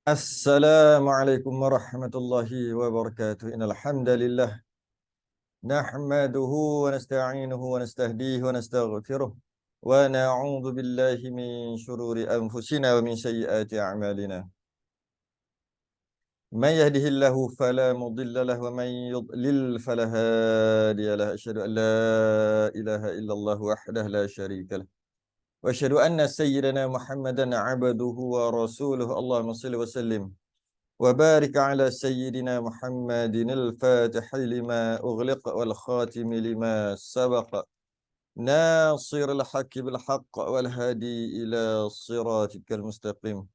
Assalamualaikum warahmatullahi wabarakatuh. Innal hamdalillah nahmaduhu wa nasta'inuhu wa nastahdihi wa nastaghfiruh wa na'udzu billahi min shururi anfusina wa min sayyiati a'malina. Man yahdihillahu fala mudilla lahu wa man yudlil fala hadiya lahu. Asyhadu an la ilaha illallah wahdahu la syarika lah. Wa asyhadu anna sayyidana Muhammadan 'abduhu wa rasuluhu. Allahumma shalli wa sallim وبارك على سيدنا محمد الفاتح لما أغلق والخاتم لما سبق ناصر الحق بالحق والهادي إلى صراطك المستقيم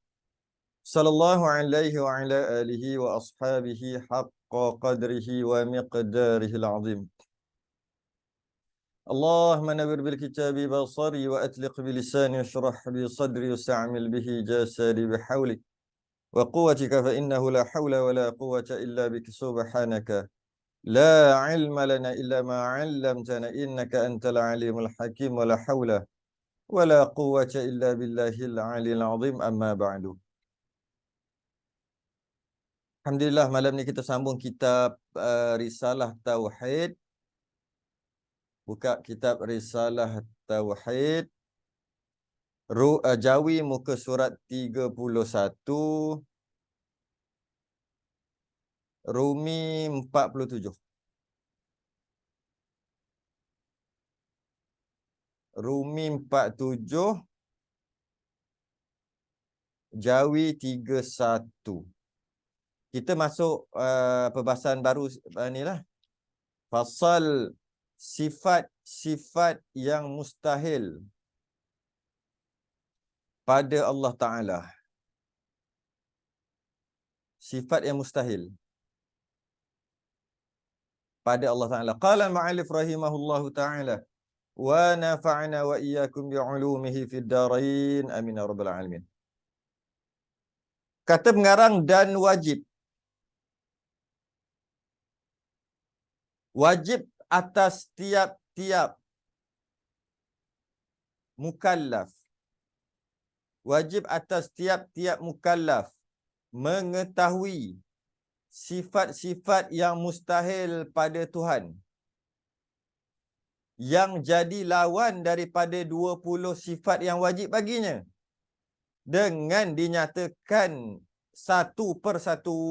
صلى الله عليه وعلى آله وأصحابه حق قدره ومقداره العظيم. اللهم نور بالكتاب بصري وأطلق بلساني واشرح بصدري واستعمل به جسدي بحولك وقوتك فإنه لا حول ولا قوة إلا بك سبحانك لا علم لنا إلا ما علمتنا إنك أنت العليم الحكيم ولا حول ولا قوة إلا بالله العلي العظيم أما بعد. Alhamdulillah, malam ni kita sambung kitab Risalah Tauhid. Buka kitab Risalah Tauhid, Jawi muka surat 31, Rumi 47. Rumi 47, Jawi 31. Kita masuk perbahasan baru ni lah. Fasal sifat-sifat yang mustahil pada Allah Ta'ala. Sifat yang mustahil pada Allah Ta'ala. Qala al-mu'allif rahimahullahu ta'ala wa nafa'na wa iyyakum bi'ulumihi fid darain amin ya rabbal alamin. Kata pengarang dan wajib. Wajib atas tiap-tiap mukallaf. Wajib atas tiap-tiap mukallaf mengetahui sifat-sifat yang mustahil pada Tuhan, yang jadi lawan daripada 20 sifat yang wajib baginya, dengan dinyatakan satu persatu.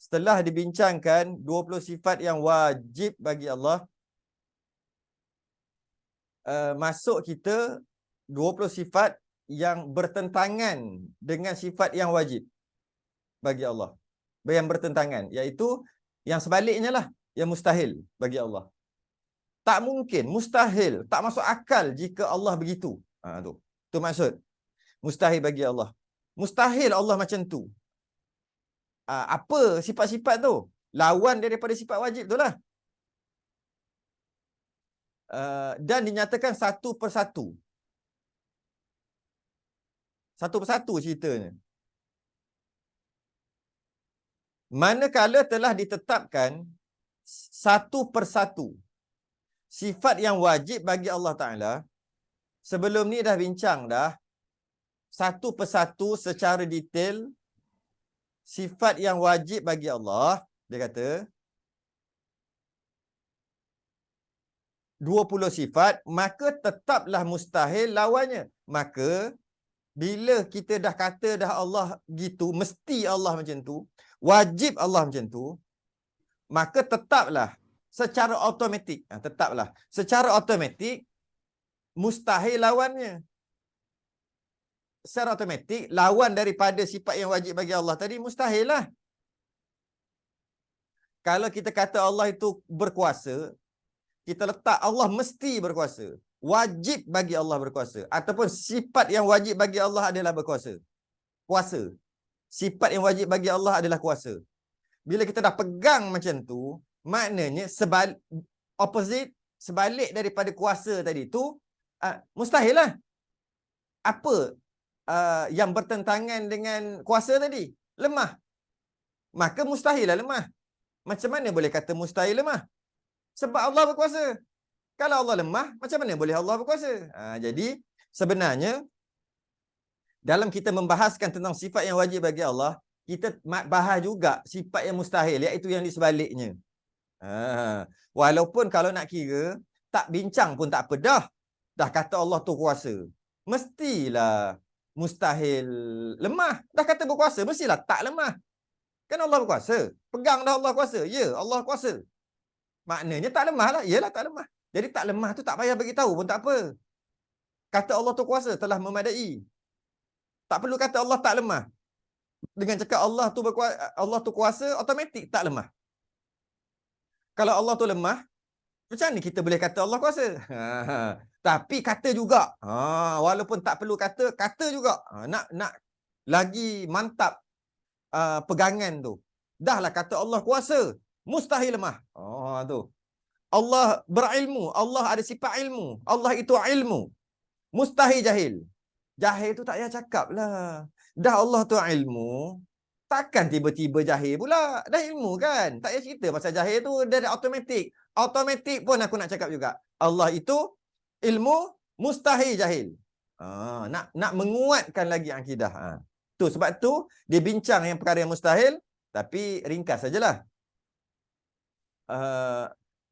Setelah dibincangkan 20 sifat yang wajib bagi Allah, masuk kita 20 sifat yang bertentangan dengan sifat yang wajib bagi Allah. Yang bertentangan, iaitu yang sebaliknya lah, yang mustahil bagi Allah. Tak mungkin, mustahil, tak masuk akal jika Allah begitu. Tu maksud mustahil bagi Allah. Mustahil Allah macam tu. Apa sifat-sifat tu? Lawan daripada sifat wajib tu lah. Dan dinyatakan satu persatu. Satu persatu ceritanya. Manakala telah ditetapkan satu persatu sifat yang wajib bagi Allah Ta'ala, sebelum ni dah bincang dah, satu persatu secara detail sifat yang wajib bagi Allah. Dia kata 20 sifat, maka tetaplah mustahil lawannya. Maka bila kita dah kata dah Allah gitu, mesti Allah macam tu, wajib Allah macam tu, maka tetaplah secara automatik, tetaplah secara automatik mustahil lawannya. Secara automatik lawan daripada sifat yang wajib bagi Allah tadi mustahil lah. Kalau kita kata Allah itu berkuasa, kita letak Allah mesti berkuasa, wajib bagi Allah berkuasa, ataupun sifat yang wajib bagi Allah adalah berkuasa, kuasa. Sifat yang wajib bagi Allah adalah kuasa. Bila kita dah pegang macam tu, maknanya opposite, sebalik daripada kuasa tadi tu, mustahil lah. Apa yang bertentangan dengan kuasa tadi? Lemah. Maka mustahil lah lemah. Macam mana boleh kata mustahil lemah? Sebab Allah berkuasa. Kalau Allah lemah, macam mana boleh Allah berkuasa? Jadi sebenarnya dalam kita membahaskan tentang sifat yang wajib bagi Allah, kita bahas juga sifat yang mustahil, iaitu yang di sebaliknya. Walaupun kalau nak kira, tak bincang pun tak apa dah. Dah kata Allah tu kuasa, mestilah mustahil lemah. Dah kata berkuasa, mestilah tak lemah. Kan Allah berkuasa. Pegang dah Allah kuasa. Ya, Allah kuasa. Maknanya tak lemah lah. Yalah tak lemah. Jadi tak lemah tu tak payah bagi tahu pun tak apa. Kata Allah tu kuasa telah memadai. Tak perlu kata Allah tak lemah. Dengan cakap Allah tu kuasa, automatik tak lemah. Kalau Allah tu lemah, macam mana kita boleh kata Allah kuasa? Tapi kata juga. Walaupun tak perlu kata, kata juga. Nak lagi mantap pegangan tu. Dahlah kata Allah kuasa, mustahil lemah. Tu. Allah berilmu, Allah ada sifat ilmu. Allah itu ilmu. Mustahil jahil. Jahil tu tak payah cakap lah. Dah Allah tu ilmu, takkan tiba-tiba jahil pula. Dah ilmu kan? Tak payah cerita pasal jahil tu, dia automatik. Automatik pun aku nak cakap juga. Allah itu ilmu, mustahil jahil. Nak menguatkan lagi akidah. Tu sebab tu dia bincang yang perkara yang mustahil, tapi ringkas sajalah.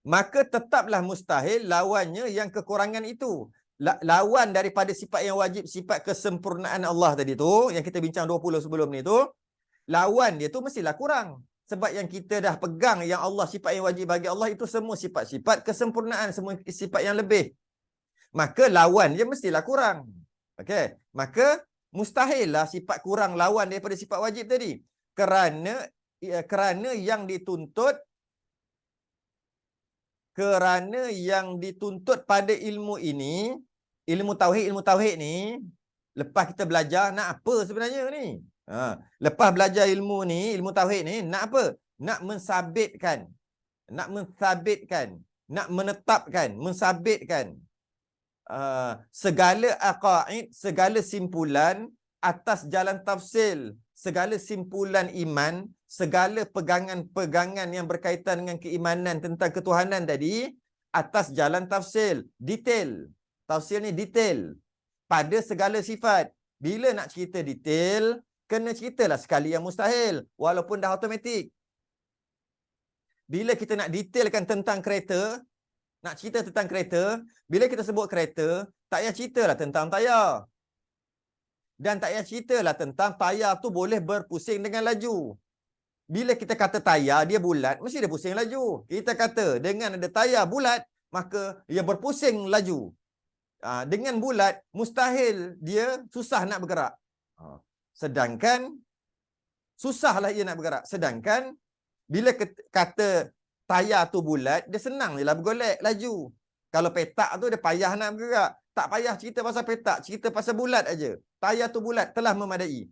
Maka tetaplah mustahil lawannya yang kekurangan itu. Lawan daripada sifat yang wajib, sifat kesempurnaan Allah tadi tu, yang kita bincang 20 sebelum ni tu, lawan dia tu mestilah kurang. Sebab yang kita dah pegang yang Allah, sifat yang wajib bagi Allah itu semua sifat-sifat kesempurnaan, semua sifat yang lebih. Maka lawan dia mestilah kurang. Okey, maka mustahil lah sifat kurang lawan daripada sifat wajib tadi. Kerana yang dituntut pada ilmu ini, ilmu tauhid ni, lepas kita belajar nak apa sebenarnya ni? Lepas belajar ilmu ni, ilmu tauhid ni, nak apa? Nak mensabitkan, nak menetapkan, mensabitkan segala aqaid, segala simpulan atas jalan tafsil, segala simpulan iman, segala pegangan-pegangan yang berkaitan dengan keimanan tentang ketuhanan tadi atas jalan tafsil, detail. Tafsir ni detail pada segala sifat. Bila nak cerita detail, kena ceritalah sekali yang mustahil, walaupun dah automatik. Bila kita nak detailkan tentang kereta, nak cerita tentang kereta, bila kita sebut kereta, tak payah ceritalah tentang tayar. Dan tak payah ceritalah tentang tayar tu boleh berpusing dengan laju. Bila kita kata tayar, dia bulat, mesti dia pusing laju. Kita kata dengan ada tayar bulat, maka dia berpusing laju. Dengan bulat, mustahil dia susah nak bergerak. Sedangkan, susahlah dia nak bergerak. Sedangkan, bila kata tayar tu bulat, dia senang je lah bergolek laju. Kalau petak tu dia payah nak bergerak. Tak payah cerita pasal petak, cerita pasal bulat aja. Tayar tu bulat telah memadai.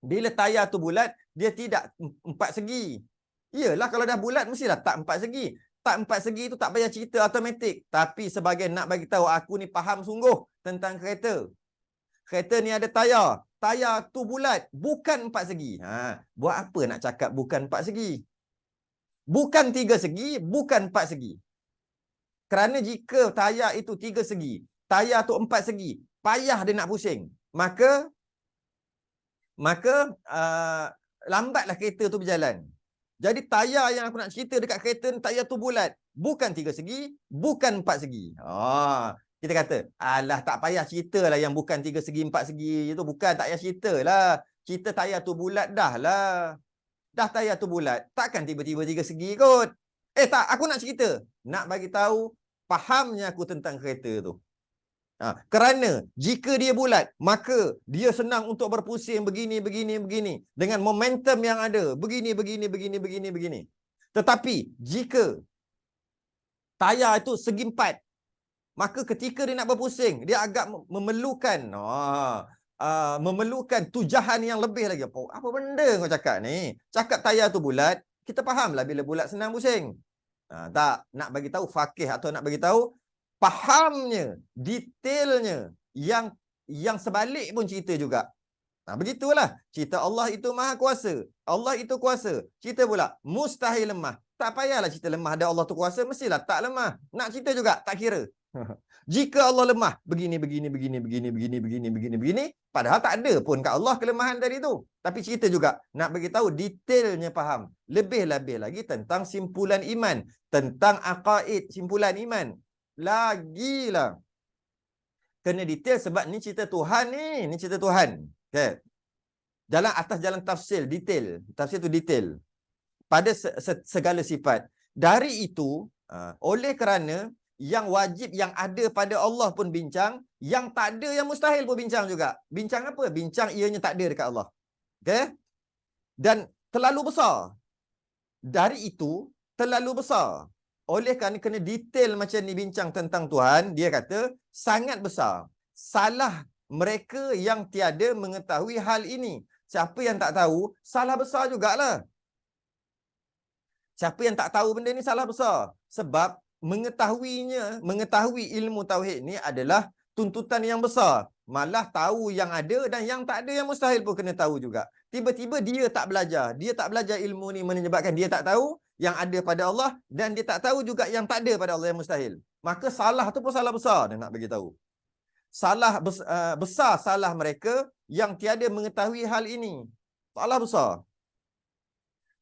Bila tayar tu bulat, dia tidak empat segi. Iyalah kalau dah bulat mestilah tak empat segi. Tak empat segi tu tak payah cerita automatik. Tapi sebagai nak bagi tahu aku ni faham sungguh tentang kereta. Kereta ni ada tayar. Tayar tu bulat, bukan empat segi. Buat apa nak cakap bukan empat segi? Bukan tiga segi, bukan empat segi. Kerana jika tayar itu tiga segi, tayar tu empat segi, payah dia nak pusing. Maka lambatlah kereta tu berjalan. Jadi tayar yang aku nak cerita dekat kereta ni, tayar tu bulat. Bukan tiga segi, bukan empat segi. Kita kata, alah tak payah ceritalah yang bukan tiga segi, empat segi itu. Bukan, tak payah ceritalah. Cerita tayar tu bulat dah lah. Dah tayar tu bulat, takkan tiba-tiba tiga segi kot. Tak, aku nak cerita. Nak bagi tahu fahamnya aku tentang kereta tu. Kerana jika dia bulat, maka dia senang untuk berpusing begini. Dengan momentum yang ada. Begini. Tetapi jika tayar itu segi empat, maka ketika dia nak berpusing, dia agak memerlukan tujahan yang lebih lagi. Apa benda kau cakap ni? Cakap tayar tu bulat, kita fahamlah bila bulat senang pusing. Tak, nak bagi tahu fakih atau nak bagi tahu fahamnya, detailnya, yang sebalik pun cerita juga. Begitulah. Cerita Allah itu maha kuasa. Allah itu kuasa. Cerita pula, mustahil lemah. Tak payahlah cerita lemah ada Allah tu kuasa, mestilah tak lemah. Nak cerita juga, tak kira. Jika Allah lemah, begini, padahal tak ada pun kat Allah kelemahan dari itu. Tapi cerita juga, nak bagi tahu detailnya faham. Lebih-lebih lagi tentang simpulan iman. Tentang aqaid, simpulan iman. Lagilah. Kena detail sebab ni cerita Tuhan ni. Ni cerita Tuhan. Okay. Jalan atas jalan tafsir, detail. Tafsir tu detail. Pada segala sifat. Dari itu, oleh kerana yang wajib yang ada pada Allah pun bincang, yang tak ada yang mustahil pun bincang juga. Bincang apa? Bincang ianya tak ada dekat Allah. Okay? Dan terlalu besar. Dari itu, terlalu besar. Oleh kerana kena detail macam ni bincang tentang Tuhan, dia kata, sangat besar. Salah mereka yang tiada mengetahui hal ini. Siapa yang tak tahu, salah besar jugalah. Siapa yang tak tahu benda ni salah besar. Sebab mengetahui ilmu tauhid ni adalah tuntutan yang besar. Malah tahu yang ada dan yang tak ada yang mustahil pun kena tahu juga. Tiba-tiba dia tak belajar. Dia tak belajar ilmu ni menyebabkan dia tak tahu yang ada pada Allah dan dia tak tahu juga yang tak ada pada Allah yang mustahil. Maka salah tu pun salah besar dia nak bagi tahu. Besar salah mereka yang tiada mengetahui hal ini. Salah besar.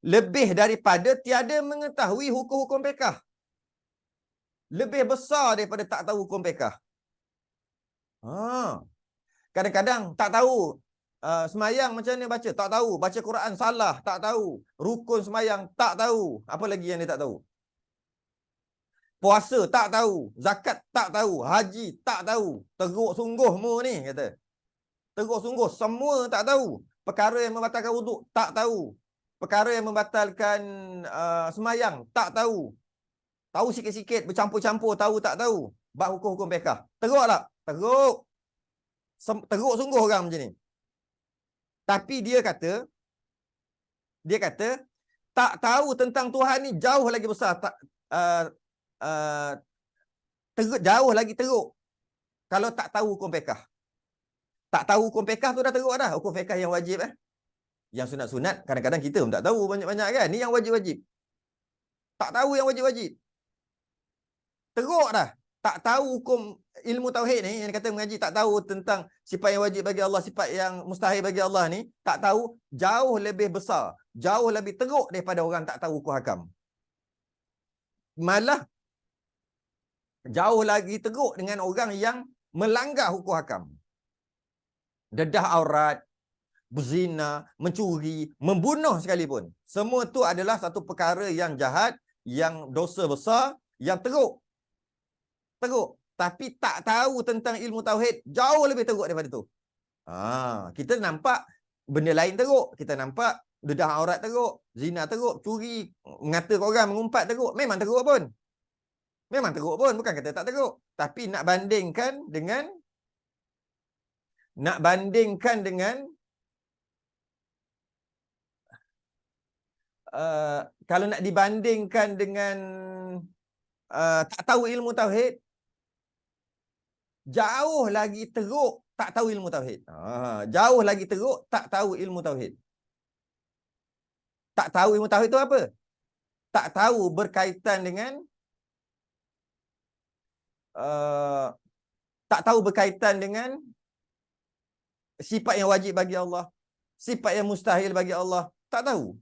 Lebih daripada tiada mengetahui hukum-hukum fiqh. Lebih besar daripada tak tahu hukum fiqh. Kadang-kadang tak tahu semayang macam mana baca, tak tahu. Baca Quran salah, tak tahu. Rukun semayang, tak tahu. Apa lagi yang dia tak tahu? Puasa, tak tahu. Zakat, tak tahu. Haji, tak tahu. Teruk sungguh mu ni, kata. Teruk sungguh, semua tak tahu. Perkara yang membatalkan wuduk, tak tahu. Perkara yang membatalkan semayang, tak tahu. Tahu sikit-sikit, bercampur-campur, tahu tak tahu. Bab hukum-hukum fiqh. Teruk tak? Teruk. Teruk sungguh orang macam ni. Tapi dia kata, tak tahu tentang Tuhan ni jauh lagi besar. Jauh lagi teruk. Kalau tak tahu hukum fiqh. Tak tahu hukum fiqh tu dah teruk dah. Hukum fiqh yang wajib Yang sunat-sunat, kadang-kadang kita pun tak tahu banyak-banyak kan. Ni yang wajib-wajib. Tak tahu yang wajib-wajib. Teruk dah. Tak tahu hukum ilmu tauhid ni, yang kata mengaji tak tahu tentang sifat yang wajib bagi Allah, sifat yang mustahil bagi Allah ni, tak tahu, jauh lebih besar, jauh lebih teruk daripada orang tak tahu hukum hakam. Malah jauh lagi teruk dengan orang yang melanggar hukum hakam. Dedah aurat, berzina, mencuri, membunuh sekalipun. Semua tu adalah satu perkara yang jahat, yang dosa besar, yang teruk. Teruk. Tapi tak tahu tentang ilmu tauhid, jauh lebih teruk daripada tu. Kita nampak benda lain teruk. Kita nampak dedah aurat teruk, zina teruk, curi, mengata orang, mengumpat teruk. Memang teruk pun. Memang teruk pun, bukan kata tak teruk. Tapi nak bandingkan dengan kalau nak dibandingkan dengan tak tahu ilmu tauhid, jauh lagi teruk tak tahu ilmu tauhid. Jauh lagi teruk tak tahu ilmu tauhid. Tak tahu ilmu tauhid itu apa? Tak tahu berkaitan dengan tak tahu berkaitan dengan sifat yang wajib bagi Allah, sifat yang mustahil bagi Allah, tak tahu.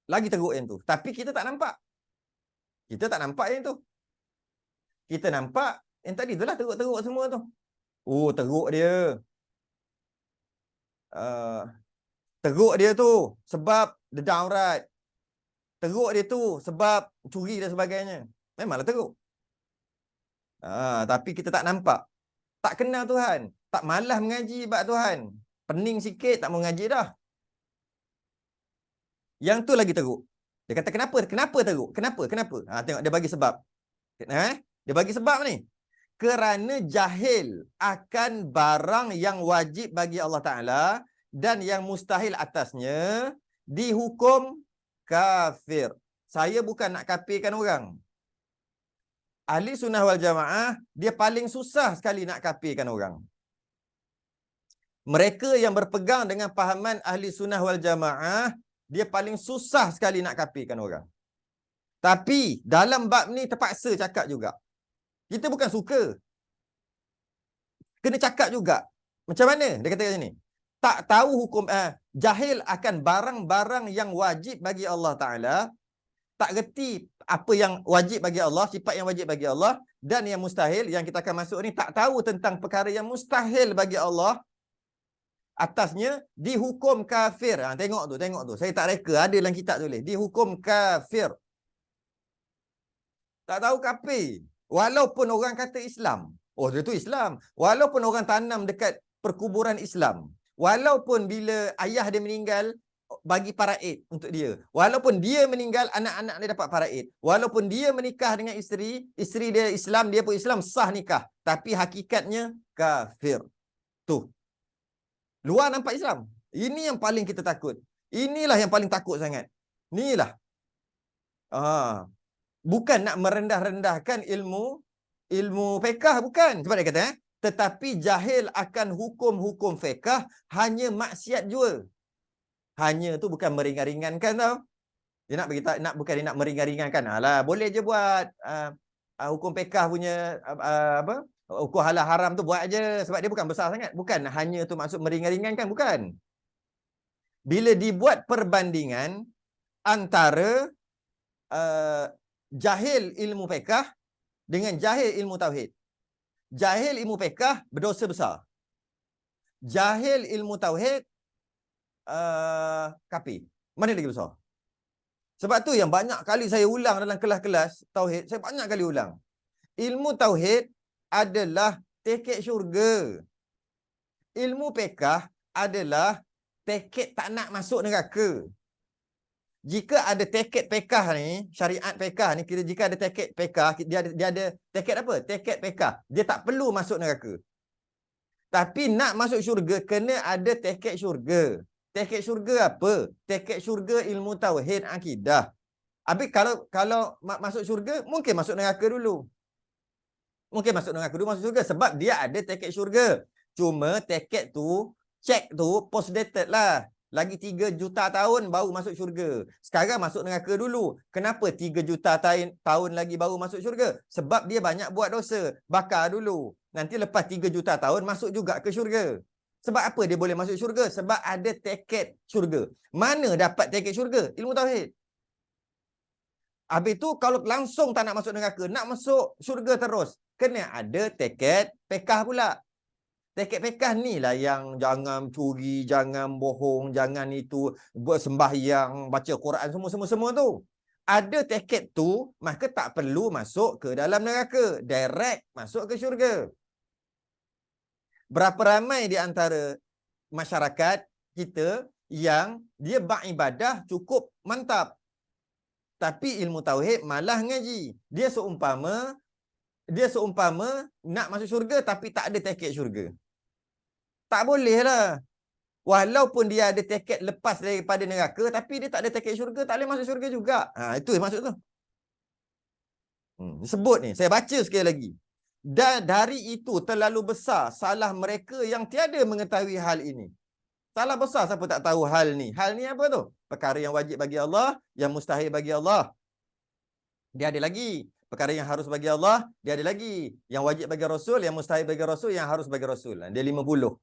Lagi teruk yang tu. Tapi kita tak nampak. Kita tak nampak yang tu. Kita nampak yang tadi tu lah, teruk-teruk semua tu. Oh, teruk dia. Teruk dia tu sebab dedah aurat. Teruk dia tu sebab curi dan sebagainya. Memanglah teruk. Tapi kita tak nampak. Tak kenal Tuhan. Tak malas mengaji bab Tuhan. Pening sikit tak mau mengaji dah. Yang tu lagi teruk. Dia kata kenapa? Kenapa teruk? Kenapa? Tengok dia bagi sebab. Dia bagi sebab ni. Kerana jahil akan barang yang wajib bagi Allah Ta'ala dan yang mustahil atasnya dihukum kafir. Saya bukan nak kafirkan orang. Ahli sunnah wal jamaah, dia paling susah sekali nak kafirkan orang. Mereka yang berpegang dengan pahaman ahli sunnah wal jamaah, dia paling susah sekali nak kafirkan orang. Tapi dalam bab ni terpaksa cakap juga. Kita bukan suka. Kena cakap juga. Macam mana? Dia kata kat sini. Tak tahu hukum, jahil akan barang-barang yang wajib bagi Allah Ta'ala. Tak reti apa yang wajib bagi Allah, sifat yang wajib bagi Allah. Dan yang mustahil, yang kita akan masuk ni, tak tahu tentang perkara yang mustahil bagi Allah. Atasnya dihukum kafir. Tengok tu. Saya tak reka, ada dalam kitab tulis. Dihukum kafir. Tak tahu kafir. Walaupun orang kata Islam. Oh, dia tu Islam. Walaupun orang tanam dekat perkuburan Islam. Walaupun bila ayah dia meninggal, bagi paraid untuk dia. Walaupun dia meninggal, anak-anak dia dapat paraid. Walaupun dia menikah dengan isteri dia Islam, dia pun Islam, sah nikah. Tapi hakikatnya kafir. Tu. Luar nampak Islam. Ini yang paling kita takut. Inilah yang paling takut sangat. Inilah. Bukan nak merendah-rendahkan ilmu fiqh, bukan. Sebab dia kata, tetapi jahil akan hukum-hukum fiqh hanya maksiat jua. Hanya tu bukan meringan-ringankan tau. Dia nak beritahu, bukan dia nak meringan-ringankan. Alah, boleh je buat hukum fiqh punya hukum halal haram tu buat aje sebab dia bukan besar sangat. Bukan hanya tu maksud meringan-ringankan, bukan. Bila dibuat perbandingan antara jahil ilmu fiqh dengan jahil ilmu tauhid. Jahil ilmu fiqh berdosa besar. Jahil ilmu tauhid kafir. Mana lagi besar? Sebab tu yang banyak kali saya ulang dalam kelas-kelas tauhid, saya banyak kali ulang. Ilmu tauhid adalah tiket syurga. Ilmu fiqh adalah tiket tak nak masuk neraka. Jika ada tiket fiqh ni, syariat fiqh ni, kira jika ada tiket fiqh, dia ada tiket apa? Tiket fiqh. Dia tak perlu masuk neraka. Tapi nak masuk syurga, kena ada tiket syurga. Tiket syurga apa? Tiket syurga ilmu tauhid akidah. Habis kalau masuk syurga, mungkin masuk neraka dulu. Mungkin masuk neraka dulu, masuk syurga. Sebab dia ada tiket syurga. Cuma tiket tu, cek tu post dated lah. Lagi 3 juta tahun baru masuk syurga. Sekarang masuk neraka dulu. Kenapa 3 juta tahun lagi baru masuk syurga? Sebab dia banyak buat dosa. Bakar dulu. Nanti lepas 3 juta tahun masuk juga ke syurga. Sebab apa dia boleh masuk syurga? Sebab ada tiket syurga. Mana dapat tiket syurga? Ilmu tauhid. Habis tu kalau langsung tak nak masuk neraka, nak masuk syurga terus, kena ada tiket fiqh pula. Tiket fiqh ni lah yang jangan curi, jangan bohong, jangan itu, buat sembahyang, baca Quran, semua tu. Ada tiket tu, maka tak perlu masuk ke dalam neraka. Direct masuk ke syurga. Berapa ramai di antara masyarakat kita yang dia beribadah cukup mantap. Tapi ilmu tauhid malah ngaji. Dia seumpama nak masuk syurga tapi tak ada tiket syurga. Tak boleh lah. Walaupun dia ada tiket lepas daripada neraka, tapi dia tak ada tiket syurga, tak boleh masuk syurga juga. Itu maksud tu. Sebut ni, saya baca sekali lagi. Dan dari itu terlalu besar salah mereka yang tiada mengetahui hal ini. Salah besar siapa tak tahu hal ni. Hal ni apa tu? Perkara yang wajib bagi Allah, yang mustahil bagi Allah. Dia ada lagi. Perkara yang harus bagi Allah, dia ada lagi. Yang wajib bagi Rasul, yang mustahil bagi Rasul, yang harus bagi Rasul. Dia 50.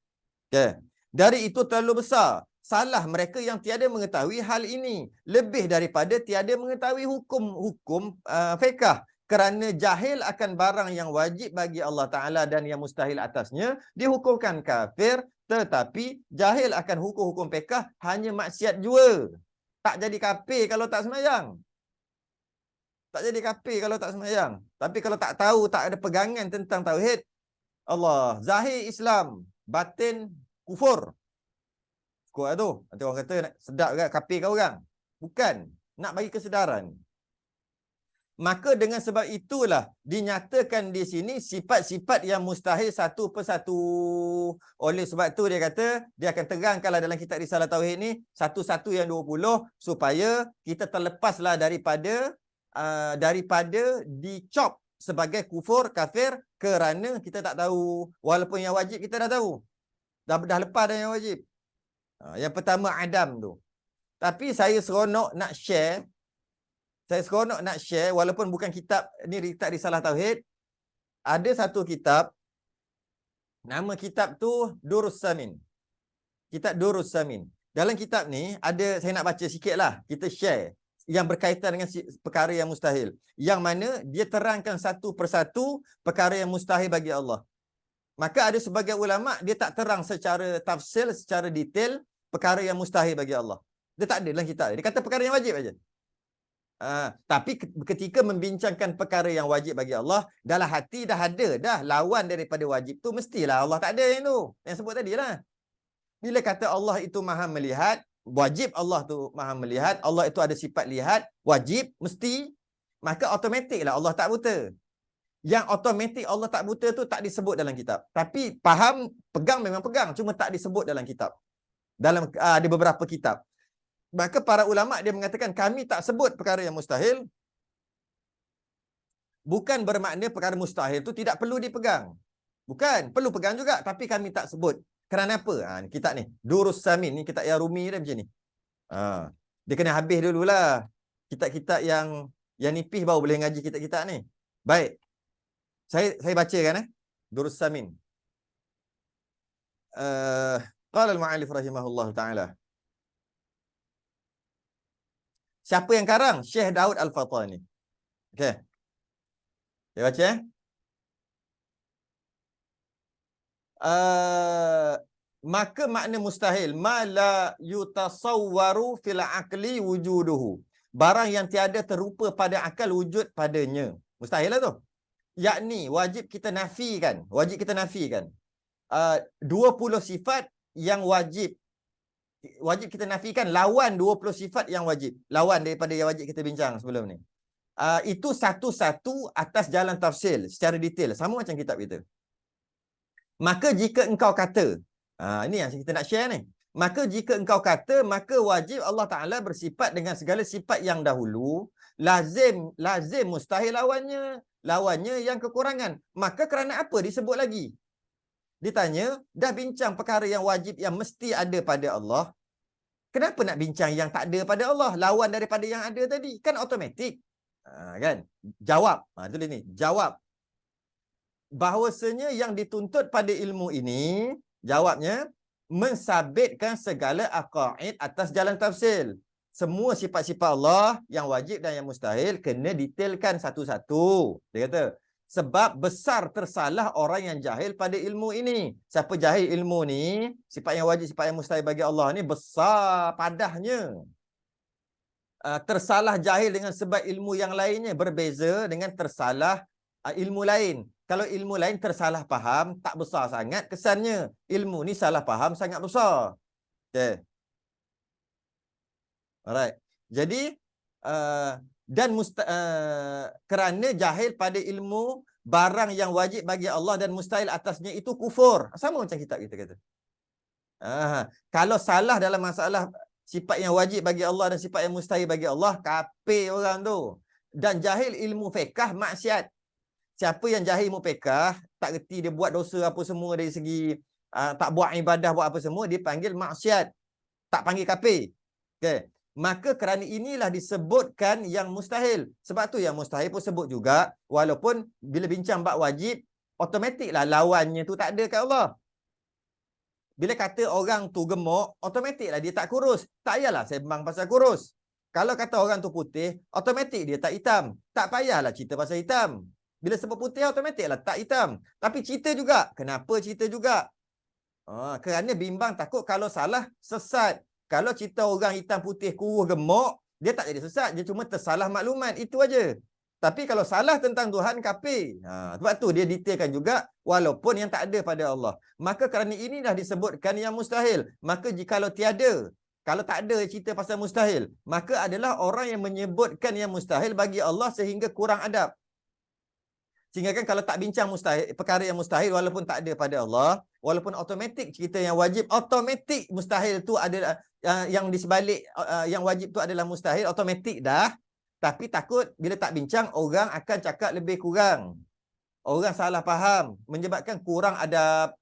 Okay. Dari itu terlalu besar salah mereka yang tiada mengetahui hal ini. Lebih daripada tiada mengetahui hukum fiqh. Kerana jahil akan barang yang wajib bagi Allah Ta'ala dan yang mustahil atasnya, dihukumkan kafir. Tetapi jahil akan hukum-hukum fiqh hanya maksiat jua. Tak jadi kafir kalau tak sembahyang. Tak jadi kafir kalau tak sembahyang. Tapi kalau tak tahu, tak ada pegangan tentang tauhid, Allah, zahir Islam, batin kufur. Kuat tu. Nanti orang kata sedap ke kafir kau orang. Bukan. Nak bagi kesedaran. Maka dengan sebab itulah dinyatakan di sini sifat-sifat yang mustahil satu persatu. Oleh sebab tu dia kata, dia akan terangkanlah dalam kitab Risalah Tauhid ni, satu-satu yang 20, supaya kita terlepaslah daripada dicop sebagai kufur, kafir, kerana kita tak tahu. Walaupun yang wajib kita dah tahu. Dah lepas dah yang wajib. Yang pertama Adam tu. Tapi saya seronok nak share, walaupun bukan kitab ni, kitab Risalah Tauhid, Ada satu kitab, nama kitab tu Durus Samin. Kitab Durus Samin. Dalam kitab ni ada, saya nak baca sikit lah. Kita share yang berkaitan dengan perkara yang mustahil. Yang mana dia terangkan satu persatu perkara yang mustahil bagi Allah. Maka ada sebagian ulama dia tak terang secara tafsil, secara detail perkara yang mustahil bagi Allah. Dia tak ada dalam kitab. Dia kata perkara yang wajib aja. Tapi ketika membincangkan perkara yang wajib bagi Allah, dalam hati dah ada dah lawan daripada wajib tu, mestilah Allah tak ada yang tu. Yang sebut tadi lah. Bila kata Allah itu maha melihat, wajib Allah tu maha melihat, Allah itu ada sifat lihat, wajib, mesti, maka automatiklah Allah tak buta. Yang automatik Allah tak buta tu tak disebut dalam kitab. Tapi faham, pegang memang pegang, cuma tak disebut dalam kitab. Dalam ada beberapa kitab. Maka para ulama dia mengatakan kami tak sebut perkara yang mustahil. Bukan bermakna perkara mustahil tu tidak perlu dipegang. Bukan, perlu pegang juga, tapi kami tak sebut. Kerana apa? Kitab ni, Durus Samin ni, kitab yang Rumi dia macam ni. Dia kena habis dululah. Kitab-kitab yang nipis baru boleh ngaji kitab-kitab ni. Baik. Saya bacakan Durus Samin. Qala al-mu'allif rahimahullah taala. Siapa yang karang? Syekh Daud Al-Fatani. Okey. Saya baca maka makna mustahil ma la yutasawwaru fil aqli wujuduhu. Barang yang tiada terupa pada akal wujud padanya. Mustahil lah tu. Yakni wajib kita nafikan. 20 sifat yang wajib kita nafikan lawan 20 sifat yang wajib. Lawan daripada yang wajib kita bincang sebelum ni. Itu satu-satu atas jalan tafsil secara detail. Sama macam kitab kita. Maka jika engkau kata, ini yang kita nak share ni. Maka jika engkau kata, maka wajib Allah Ta'ala bersifat dengan segala sifat yang dahulu. Lazim mustahil lawannya. Lawannya yang kekurangan. Maka kerana apa disebut lagi? Ditanya, dah bincang perkara yang wajib yang mesti ada pada Allah. Kenapa nak bincang yang tak ada pada Allah? Lawan daripada yang ada tadi. Kan automatik. Kan? Jawab. Tulis ni. Jawab. Bahawasanya yang dituntut pada ilmu ini, jawabnya, mensabitkan segala aqaid atas jalan tafsil. Semua sifat-sifat Allah yang wajib dan yang mustahil kena detailkan satu-satu. Dia kata, sebab besar tersalah orang yang jahil pada ilmu ini. Siapa jahil ilmu ni, sifat yang wajib, sifat yang mustahil bagi Allah ni besar padahnya. Tersalah jahil dengan sebab ilmu yang lainnya berbeza dengan tersalah ilmu lain. Kalau ilmu lain tersalah faham, tak besar sangat kesannya. Ilmu ni salah faham sangat besar. Okay. Alright. Jadi, dan kerana jahil pada ilmu barang yang wajib bagi Allah dan mustahil atasnya itu kufur. Sama macam kitab kita kata. Kalau salah dalam masalah sifat yang wajib bagi Allah dan sifat yang mustahil bagi Allah, kafir orang tu. Dan jahil ilmu fiqh maksiat. Siapa yang jahil ilmu fiqh, tak reti dia buat dosa apa semua dari segi tak buat ibadah, buat apa semua, dia panggil maksiat. Tak panggil kafir. Okay. Maka kerana inilah disebutkan yang mustahil. Sebab tu yang mustahil pun sebut juga. Walaupun bila bincang bab wajib, automatiklah lawannya tu tak ada kat Allah. Bila kata orang tu gemuk, automatiklah dia tak kurus. Tak payahlah sembang pasal kurus. Kalau kata orang tu putih, automatik dia tak hitam. Tak payahlah cerita pasal hitam. Bila sebut putih, automatiklah tak hitam. Tapi cerita juga. Kenapa cerita juga? Kerana bimbang takut kalau salah, sesat. Kalau cerita orang hitam putih kurus gemuk, dia tak jadi sesat, dia cuma tersalah maklumat, itu aja. Tapi kalau salah tentang Tuhan, kafir. Sebab tu dia detailkan juga walaupun yang tak ada pada Allah. Maka kerana inilah disebutkan yang mustahil. Maka jikalau tiada, kalau tak ada cerita pasal mustahil, maka adalah orang yang menyebutkan yang mustahil bagi Allah sehingga kurang adab. Sehingga kan kalau tak bincang mustahil, perkara yang mustahil walaupun tak ada pada Allah, walaupun automatik cerita yang wajib, automatik mustahil tu adalah yang di sebalik yang wajib tu adalah mustahil, automatik dah. Tapi takut bila tak bincang orang akan cakap lebih kurang. Orang salah faham menyebabkan kurang adab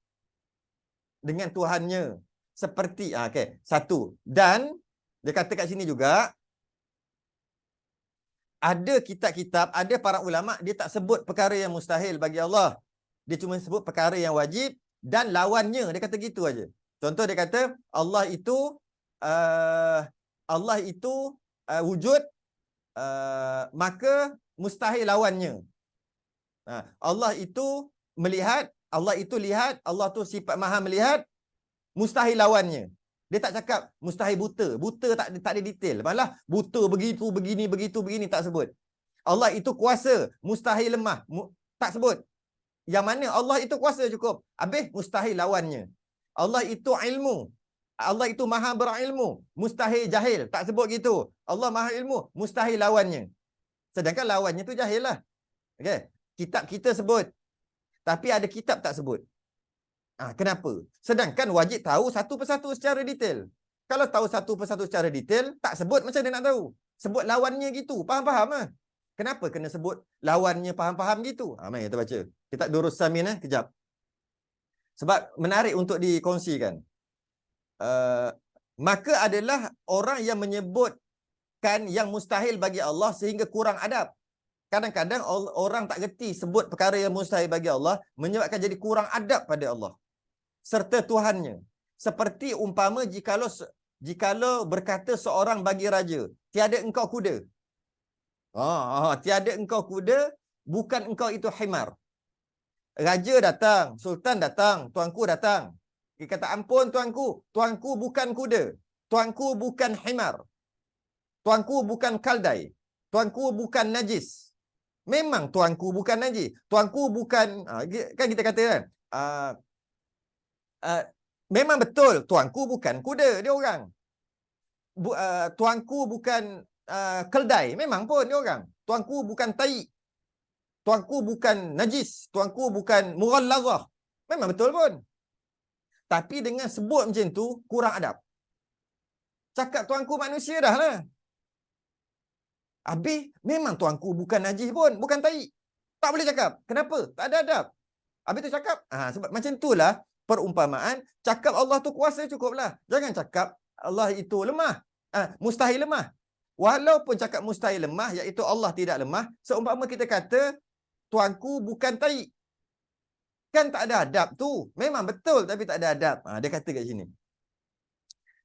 dengan Tuhannya. Seperti okey, satu. Dan dia kata kat sini juga Ada kitab-kitab, ada para ulama dia tak sebut perkara yang mustahil bagi Allah. Dia cuma sebut perkara yang wajib dan lawannya. Dia kata gitu aja. Contoh dia kata uh, Allah itu wujud, maka mustahil lawannya. Allah itu melihat, Allah itu lihat, Allah tu sifat maha melihat, mustahil lawannya. Dia tak cakap mustahil buta. Buta tak ada detail. Malah buta begitu, begini, begitu, begini tak sebut. Allah itu kuasa, mustahil lemah. Tak sebut. Yang mana Allah itu kuasa cukup. Habis mustahil lawannya. Allah itu ilmu. Allah itu maha berilmu. Mustahil jahil. Tak sebut gitu. Allah maha ilmu. Mustahil lawannya. Sedangkan lawannya tu jahil lah. Okay. Kitab kita sebut. Tapi ada kitab tak sebut. Kenapa? Sedangkan wajib tahu satu persatu secara detail. Kalau tahu satu persatu secara detail, tak sebut macam dia nak tahu. Sebut lawannya gitu. Faham-faham lah. Kenapa kena sebut lawannya faham-faham gitu? Mari kita baca. Kita durus samin kejap. Sebab menarik untuk dikongsikan. Maka adalah orang yang menyebutkan yang mustahil bagi Allah sehingga kurang adab. Kadang-kadang orang tak gerti sebut perkara yang mustahil bagi Allah menyebabkan jadi kurang adab pada Allah serta Tuhannya. Seperti umpama jikalau berkata seorang bagi raja, tiada engkau kuda. Tiada engkau kuda, bukan engkau itu himar. Raja datang, sultan datang, tuanku datang. Dia kata, ampun tuanku bukan kuda. Tuanku bukan himar. Tuanku bukan kaldai. Tuanku bukan najis. Memang tuanku bukan najis. Tuanku bukan, kan kita kata kan, memang betul tuanku bukan kuda, dia orang. Tuanku bukan keldai, memang pun dia orang. Tuanku bukan tai. Tuanku bukan najis, tuanku bukan mughallazah. Memang betul pun. Tapi dengan sebut macam tu kurang adab. Cakap tuanku manusia dah lah. Habis memang tuanku bukan najis pun, bukan tai. Tak boleh cakap. Kenapa? Tak ada adab. Habis tu cakap, sebab macam itulah perumpamaan, cakap Allah tu kuasa cukuplah. Jangan cakap Allah itu lemah. Mustahil lemah. Walaupun cakap mustahil lemah, iaitu Allah tidak lemah, seumpama kita kata, tuanku bukan tai. Kan tak ada adab tu. Memang betul tapi tak ada adab. Dia kata kat sini.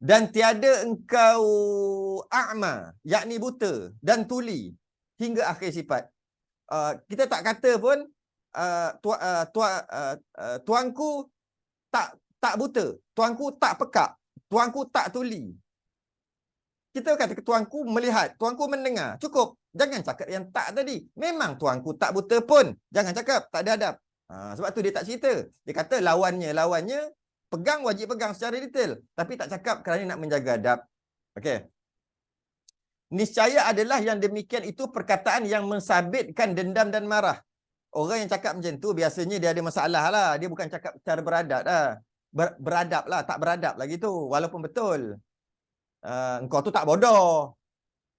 Dan tiada engkau a'ma, yakni buta, dan tuli, hingga akhir sifat. Kita tak kata pun, tuanku tak buta, tuanku tak pekak, tuanku tak tuli. Kita kata tuanku melihat, tuanku mendengar. Cukup. Jangan cakap yang tak tadi. Memang tuanku tak buta pun. Jangan cakap, tak ada adab. Sebab tu dia tak cerita. Dia kata lawannya pegang, wajib pegang secara detail. Tapi tak cakap kerana nak menjaga adab. Okey. Niscaya adalah yang demikian itu perkataan yang mensabitkan dendam dan marah. Orang yang cakap macam tu biasanya dia ada masalah lah. Dia bukan cakap secara beradab lah. Beradab lah. Tak beradab lagi tu. Walaupun betul. Engkau tu tak bodoh.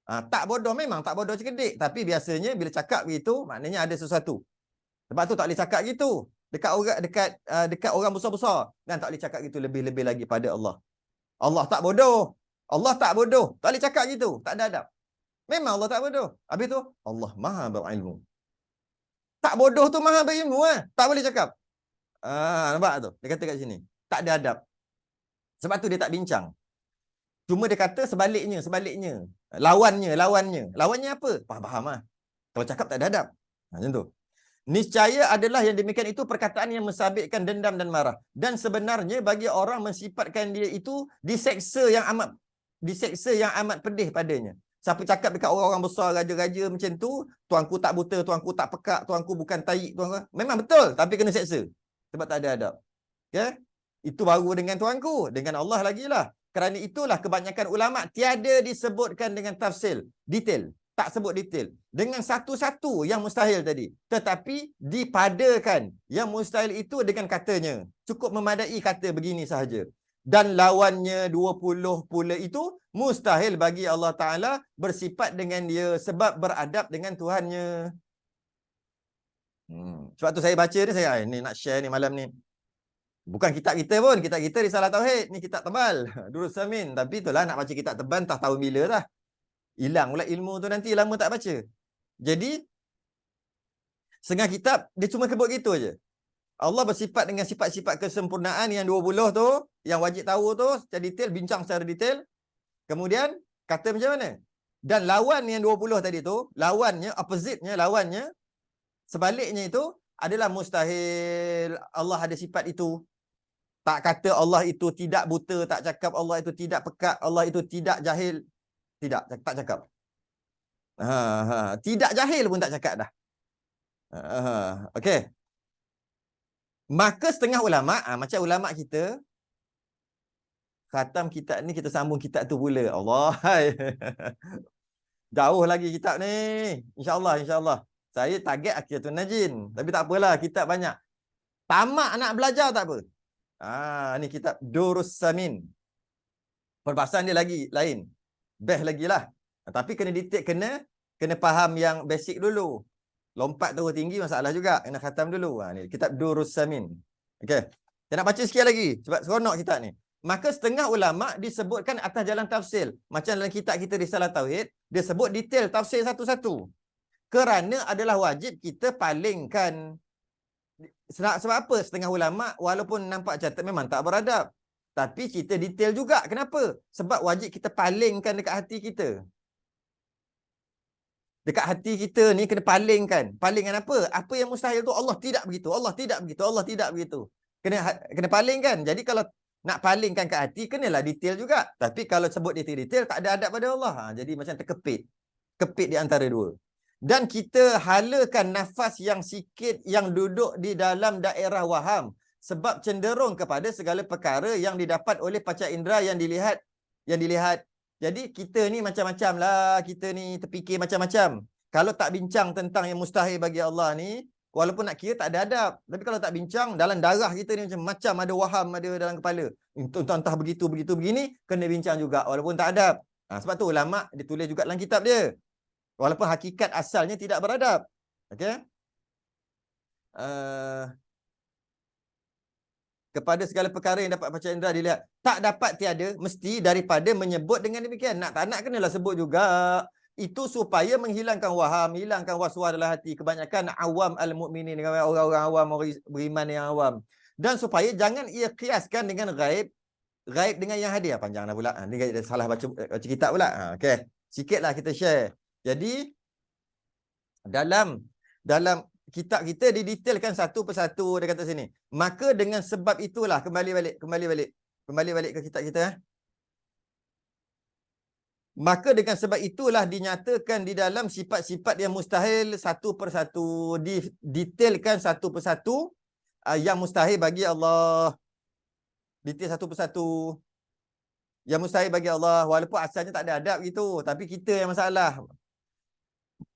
Tak bodoh memang tak bodoh cerdik. Tapi biasanya bila cakap begitu, maknanya ada sesuatu. Sebab tu tak boleh cakap gitu. Dekat orang besar-besar. Dan tak boleh cakap gitu lebih-lebih lagi pada Allah. Allah tak bodoh. Allah tak bodoh. Tak boleh cakap gitu. Tak ada adab. Memang Allah tak bodoh. Habis tu, Allah maha berilmu. Tak bodoh tu maha berilmu lah. Tak boleh cakap. Nampak tu? Dia kata kat sini. Tak ada adab. Sebab tu dia tak bincang. Cuma dia kata sebaliknya. Lawannya. Lawannya apa? Faham lah. Kalau cakap tak ada adab. Macam tu. Niscaya adalah yang demikian itu perkataan yang mensabitkan dendam dan marah. Dan sebenarnya bagi orang mensifatkan dia itu diseksa yang amat pedih padanya. Siapa cakap dekat orang-orang besar, raja-raja macam tu, tuanku tak buta, tuanku tak pekak, tuanku bukan tai, tuanku. Memang betul, tapi kena seksa. Sebab tak ada adab. Okay? Itu baru dengan tuanku. Dengan Allah lagi lah. Kerana itulah kebanyakan ulama tiada disebutkan dengan tafsil, detail. Tak sebut detail. Dengan satu-satu yang mustahil tadi. Tetapi dipadakan yang mustahil itu dengan katanya. Cukup memadai kata begini sahaja. Dan lawannya 20 pula itu mustahil bagi Allah Ta'ala bersifat dengan dia sebab beradab dengan Tuhannya. Sebab tu saya baca ni, ni nak share ni malam ni. Bukan kitab kita pun. Kitab kita Risalah Tauhid. Ni kitab tebal. Durus Samin. Tapi itulah nak baca kitab tebal entah tahun bila dah. Hilang pula ilmu tu nanti lama tak baca. Jadi setengah kitab dia cuma kebut gitu aja. Allah bersifat dengan sifat-sifat kesempurnaan yang 20 tu, yang wajib tahu tu, secara detail, bincang secara detail. Kemudian kata macam mana? Dan lawan yang 20 tadi tu, lawannya, opposite-nya, lawannya, sebaliknya itu adalah mustahil Allah ada sifat itu. Tak kata Allah itu tidak buta, tak cakap Allah itu tidak pekat, Allah itu tidak jahil. Tidak, tak cakap. Tidak jahil pun tak cakap dah. Okey. Maka setengah ulama, macam ulama kita, khatam kitab ni kita sambung kitab tu pula. Allah. Jauh lagi kitab ni. InsyaAllah, insyaAllah. Saya target Aqidatul Najin. Tapi tak apalah, kitab banyak. Tamak nak belajar tak apa. Ni kitab Durus Samin. Perbahasan dia lagi lain. Best lagi lah. Tapi kena detail, kena faham yang basic dulu. Lompat terus tinggi masalah juga. Kena khatam dulu. Ni kitab Durus Samin. Okey. Saya nak baca sikit lagi. Sebab seronok kitab ni. Maka setengah ulama disebutkan atas jalan tafsir. Macam dalam kitab kita Risalah Tauhid, dia sebut detail tafsir satu-satu. Kerana adalah wajib kita palingkan. Sebab apa setengah ulama walaupun nampak catat memang tak beradab. Tapi kita detail juga. Kenapa? Sebab wajib kita palingkan dekat hati kita. Dekat hati kita ni kena palingkan. Palingan apa? Apa yang mustahil tu Allah tidak begitu. Allah tidak begitu. Allah tidak begitu. Kena palingkan. Jadi kalau nak palingkan kat hati, kenalah detail juga. Tapi kalau sebut detail-detail, tak ada adab pada Allah. Jadi macam terkepit. Kepit di antara dua. Dan kita halakan nafas yang sikit yang duduk di dalam daerah waham. Sebab cenderung kepada segala perkara yang didapat oleh panca indera yang dilihat. Jadi kita ni macam-macam lah. Kita ni terfikir macam-macam. Kalau tak bincang tentang yang mustahil bagi Allah ni, walaupun nak kira tak ada adab. Tapi kalau tak bincang, dalam darah kita ni macam ada waham ada dalam kepala. Entah begitu, begini, kena bincang juga. Walaupun tak adab. Sebab tu ulama' dia tulis juga dalam kitab dia. Walaupun hakikat asalnya tidak beradab. Okey? Kepada segala perkara yang dapat panca indera dilihat. Tak dapat tiada, mesti daripada menyebut dengan demikian. Nak tak nak kenalah sebut juga. Itu supaya menghilangkan waham, hilangkan was-was dalam hati. Kebanyakan awam al-mu'minin, orang-orang awam, orang beriman yang awam. Dan supaya jangan ia kiaskan dengan gaib. Gaib dengan yang hadir. Panjanglah pula. Ni salah baca kitab pula. Okey. Sikitlah kita share. Jadi, dalam kitab kita didetailkan satu persatu dia kata sini. Maka dengan sebab itulah kembali balik ke kitab kita. Maka dengan sebab itulah dinyatakan di dalam sifat-sifat yang mustahil satu persatu, didetailkan satu persatu yang mustahil bagi Allah. Detail satu persatu yang mustahil bagi Allah, walaupun asalnya tak ada adab gitu, tapi kita yang masalah.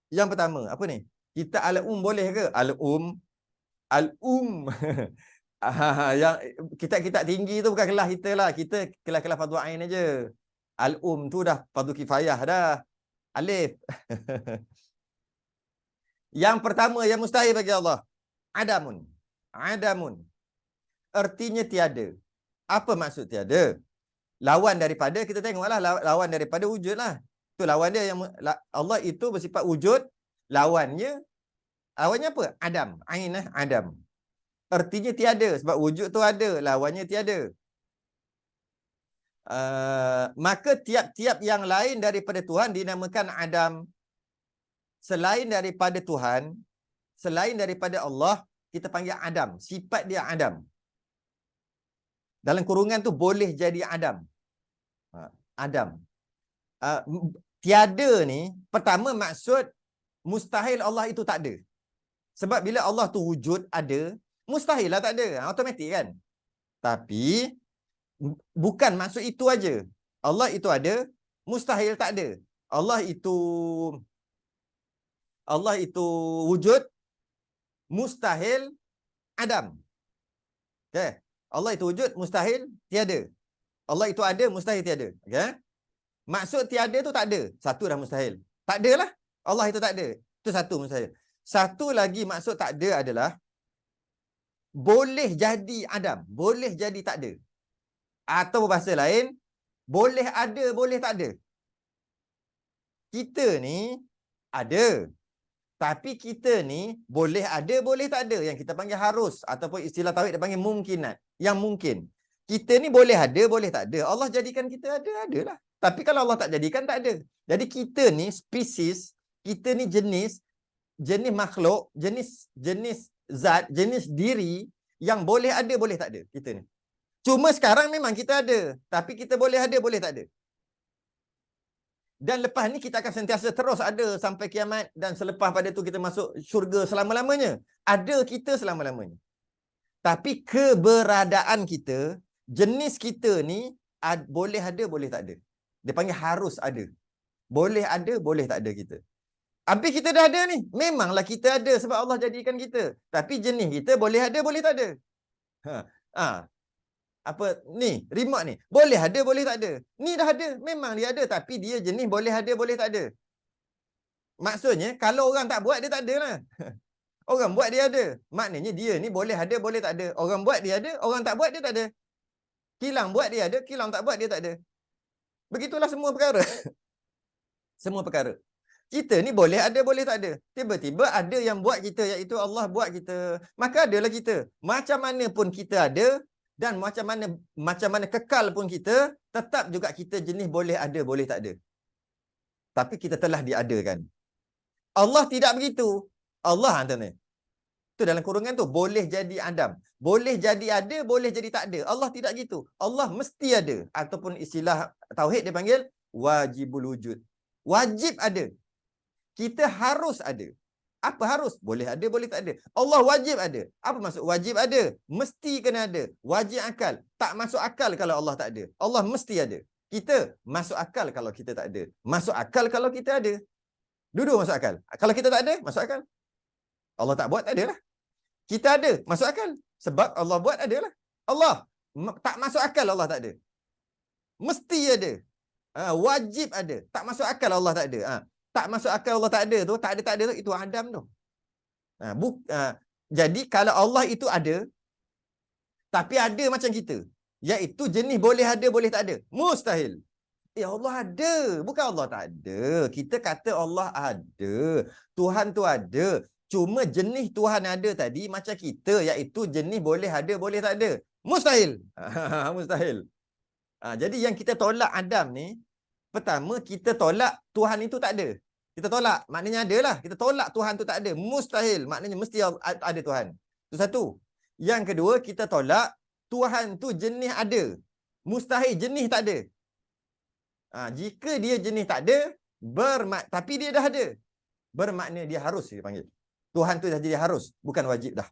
Yang pertama, apa ni? Kita al-um boleh ke? Al-um. Yang kitab-kitab tinggi tu bukan kelas kita lah. Kita kelas-kelas fardu ain aja. Al-um tu dah fardu kifayah dah. Alif. Yang pertama yang mustahil bagi Allah. Adamun. Artinya tiada. Apa maksud tiada? Lawan daripada, kita tengoklah lawan daripada wujud lah. Itu lawan dia yang Allah itu bersifat wujud. Lawannya apa? Adam. Ain Adam. Artinya tiada. Sebab wujud tu ada. Lawannya tiada. Maka tiap-tiap yang lain daripada Tuhan dinamakan Adam. Selain daripada Tuhan, selain daripada Allah, kita panggil Adam. Sifat dia Adam. Dalam kurungan tu boleh jadi Adam. Adam. Tiada ni, pertama maksud mustahil Allah itu tak ada. Sebab bila Allah tu wujud ada, mustahil lah tak ada. Automatik kan? Tapi bukan maksud itu aja. Allah itu ada, mustahil tak ada. Allah itu wujud, mustahil Adam. Okay. Allah itu wujud, mustahil tiada. Allah itu ada, mustahil tiada. Okay. Maksud tiada tu tak ada. Satu dah mustahil. Tak ada lah. Allah itu tak ada. Itu satu mustahil. Satu lagi maksud tak ada adalah boleh jadi Adam. Boleh jadi tak ada. Atau bahasa lain, boleh ada, boleh tak ada. Kita ni ada. Tapi kita ni boleh ada, boleh tak ada. Yang kita panggil harus. Ataupun istilah tauhid dia panggil mungkinat. Yang mungkin. Kita ni boleh ada, boleh tak ada. Allah jadikan kita ada, adalah. Tapi kalau Allah tak jadikan, tak ada. Jadi kita ni spesies, kita ni jenis makhluk, jenis zat, jenis diri yang boleh ada, boleh tak ada. Kita ni. Cuma sekarang memang kita ada. Tapi kita boleh ada, boleh tak ada. Dan lepas ni kita akan sentiasa terus ada sampai kiamat. Dan selepas pada tu kita masuk syurga selama-lamanya. Ada kita selama-lamanya. Tapi keberadaan kita, jenis kita ni boleh ada, boleh tak ada. Dia panggil harus ada. Boleh ada, boleh tak ada kita. Habis kita dah ada ni. Memanglah kita ada sebab Allah jadikan kita. Tapi jenis kita boleh ada, boleh tak ada. Apa ni, remote ni. Boleh ada, boleh tak ada. Ni dah ada. Memang dia ada. Tapi dia jenis boleh ada, boleh tak ada. Maksudnya, kalau orang tak buat, dia tak ada lah. Orang buat, dia ada. Maknanya dia ni boleh ada, boleh tak ada. Orang buat, dia ada. Orang tak buat, dia tak ada. Kilang buat, dia ada. Kilang tak buat, dia tak ada. Begitulah semua perkara. Semua perkara. Kita ni boleh ada, boleh tak ada. Tiba-tiba ada yang buat kita, iaitu Allah buat kita. Maka adalah kita. Macam mana pun kita ada, dan macam mana kekal pun kita, tetap juga kita jenis boleh ada, boleh tak ada. Tapi kita telah diadakan. Allah tidak begitu. Allah ni. Itu dalam kurungan tu, boleh jadi Adam. Boleh jadi ada, boleh jadi tak ada. Allah tidak gitu. Allah mesti ada. Ataupun istilah tauhid dia panggil wajibul wujud. Wajib ada. Kita harus ada. Apa harus? Boleh ada, boleh tak ada. Allah wajib ada. Apa maksud wajib ada? Mesti kena ada. Wajib akal. Tak masuk akal kalau Allah tak ada. Allah mesti ada. Kita masuk akal kalau kita tak ada. Masuk akal kalau kita ada. Dua-dua masuk akal. Kalau kita tak ada, masuk akal. Allah tak buat, tak ada lah. Kita ada, masuk akal. Sebab Allah buat, ada lah. Allah tak masuk akal, Allah tak ada. Mesti ada. Wajib ada. Tak masuk akal, Allah tak ada. Tak masuk akal Allah tak ada tu, tak ada tu, itu Adam tu. Jadi kalau Allah itu ada, tapi ada macam kita, iaitu jenis boleh ada, boleh tak ada. Mustahil. Allah ada. Bukan Allah tak ada. Kita kata Allah ada. Tuhan tu ada. Cuma jenis Tuhan ada tadi macam kita, iaitu jenis boleh ada, boleh tak ada. Mustahil. Mustahil. Jadi yang kita tolak Adam ni, pertama kita tolak Tuhan itu tak ada. Kita tolak, maknanya ada lah. Kita tolak Tuhan tu tak ada. Mustahil, maknanya mesti ada Tuhan. Itu satu. Yang kedua, kita tolak Tuhan tu jenis ada. Mustahil jenis tak ada. Jika dia jenis tak ada, tapi dia dah ada. Bermakna dia harus, dia panggil. Tuhan tu dah jadi harus, bukan wajib dah.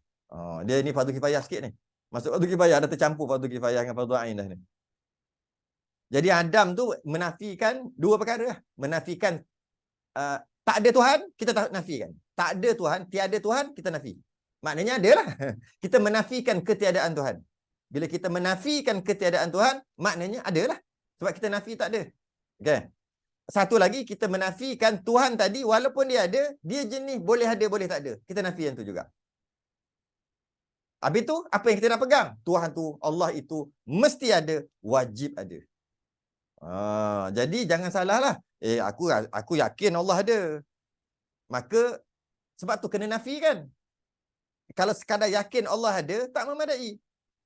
Dia ni fardu kifayah sikit ni. Masuk fardu kifayah, dah tercampur fardu kifayah dengan fardu ain dah ni. Jadi Adam tu menafikan dua perkara lah. Menafikan tak ada Tuhan, kita nafikan. Tak ada Tuhan, tiada Tuhan, kita nafi. Maknanya adalah. Kita menafikan ketiadaan Tuhan. Bila kita menafikan ketiadaan Tuhan, maknanya adalah. Sebab kita nafi tak ada. Okay. Satu lagi, kita menafikan Tuhan tadi, walaupun dia ada, dia jenis boleh ada, boleh tak ada. Kita nafi yang tu juga. Habis tu, apa yang kita nak pegang? Tuhan tu, Allah itu, mesti ada, wajib ada. Jadi jangan salahlah. Aku yakin Allah ada. Maka sebab tu kena nafikan. Kalau sekadar yakin Allah ada, tak memadai.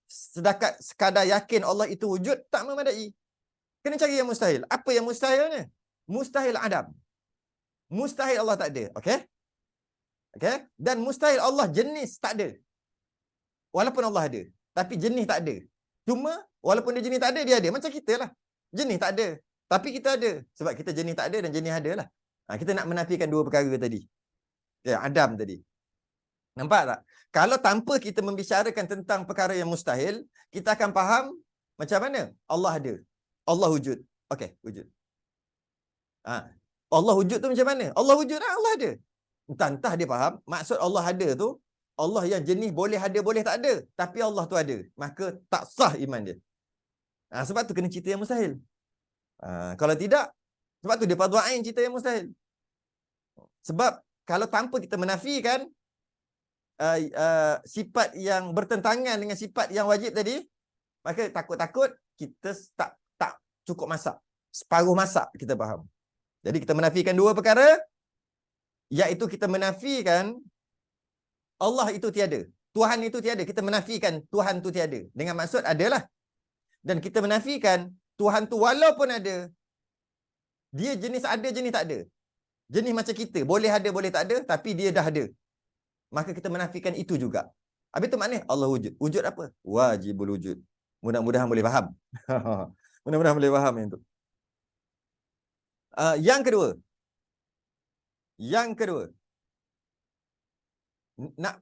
Sedangkan sekadar yakin Allah itu wujud, tak memadai. Kena cari yang mustahil. Apa yang mustahilnya? Mustahil Adam. Mustahil Allah tak ada. Okey? Okey? Dan mustahil Allah jenis tak ada. Walaupun Allah ada, tapi jenis tak ada. Cuma walaupun dia jenis tak ada, dia ada. Macam kita lah. Jenis tak ada. Tapi kita ada. Sebab kita jenis tak ada dan jenis ada lah. Kita nak menafikan dua perkara tadi. Adam tadi. Nampak tak? Kalau tanpa kita membicarakan tentang perkara yang mustahil, kita akan faham macam mana? Allah ada. Allah wujud. Okey, wujud. Allah wujud tu macam mana? Allah wujud lah, Allah ada. Entah dia faham. Maksud Allah ada tu, Allah yang jenis boleh ada, boleh tak ada. Tapi Allah tu ada. Maka tak sah iman dia. Sebab tu kena cerita yang mustahil. Kalau tidak, sebab tu dia fardu ain cerita yang mustahil. Sebab kalau tanpa kita menafikan sifat yang bertentangan dengan sifat yang wajib tadi, maka takut-takut kita tak cukup masak. Separuh masak kita faham. Jadi kita menafikan dua perkara, Iaitu kita menafikan Allah itu tiada. Tuhan itu tiada. Kita menafikan Tuhan itu tiada. Dengan maksud adalah. Dan kita menafikan Tuhan tu walaupun ada, dia jenis ada, jenis tak ada. Jenis macam kita. Boleh ada, boleh tak ada. Tapi dia dah ada. Maka kita menafikan itu juga. Habis itu maknanya Allah wujud. Wujud apa? Wajibul wujud. Mudah-mudahan boleh faham. Mudah-mudahan boleh faham yang itu. Yang kedua. Yang kedua. Nak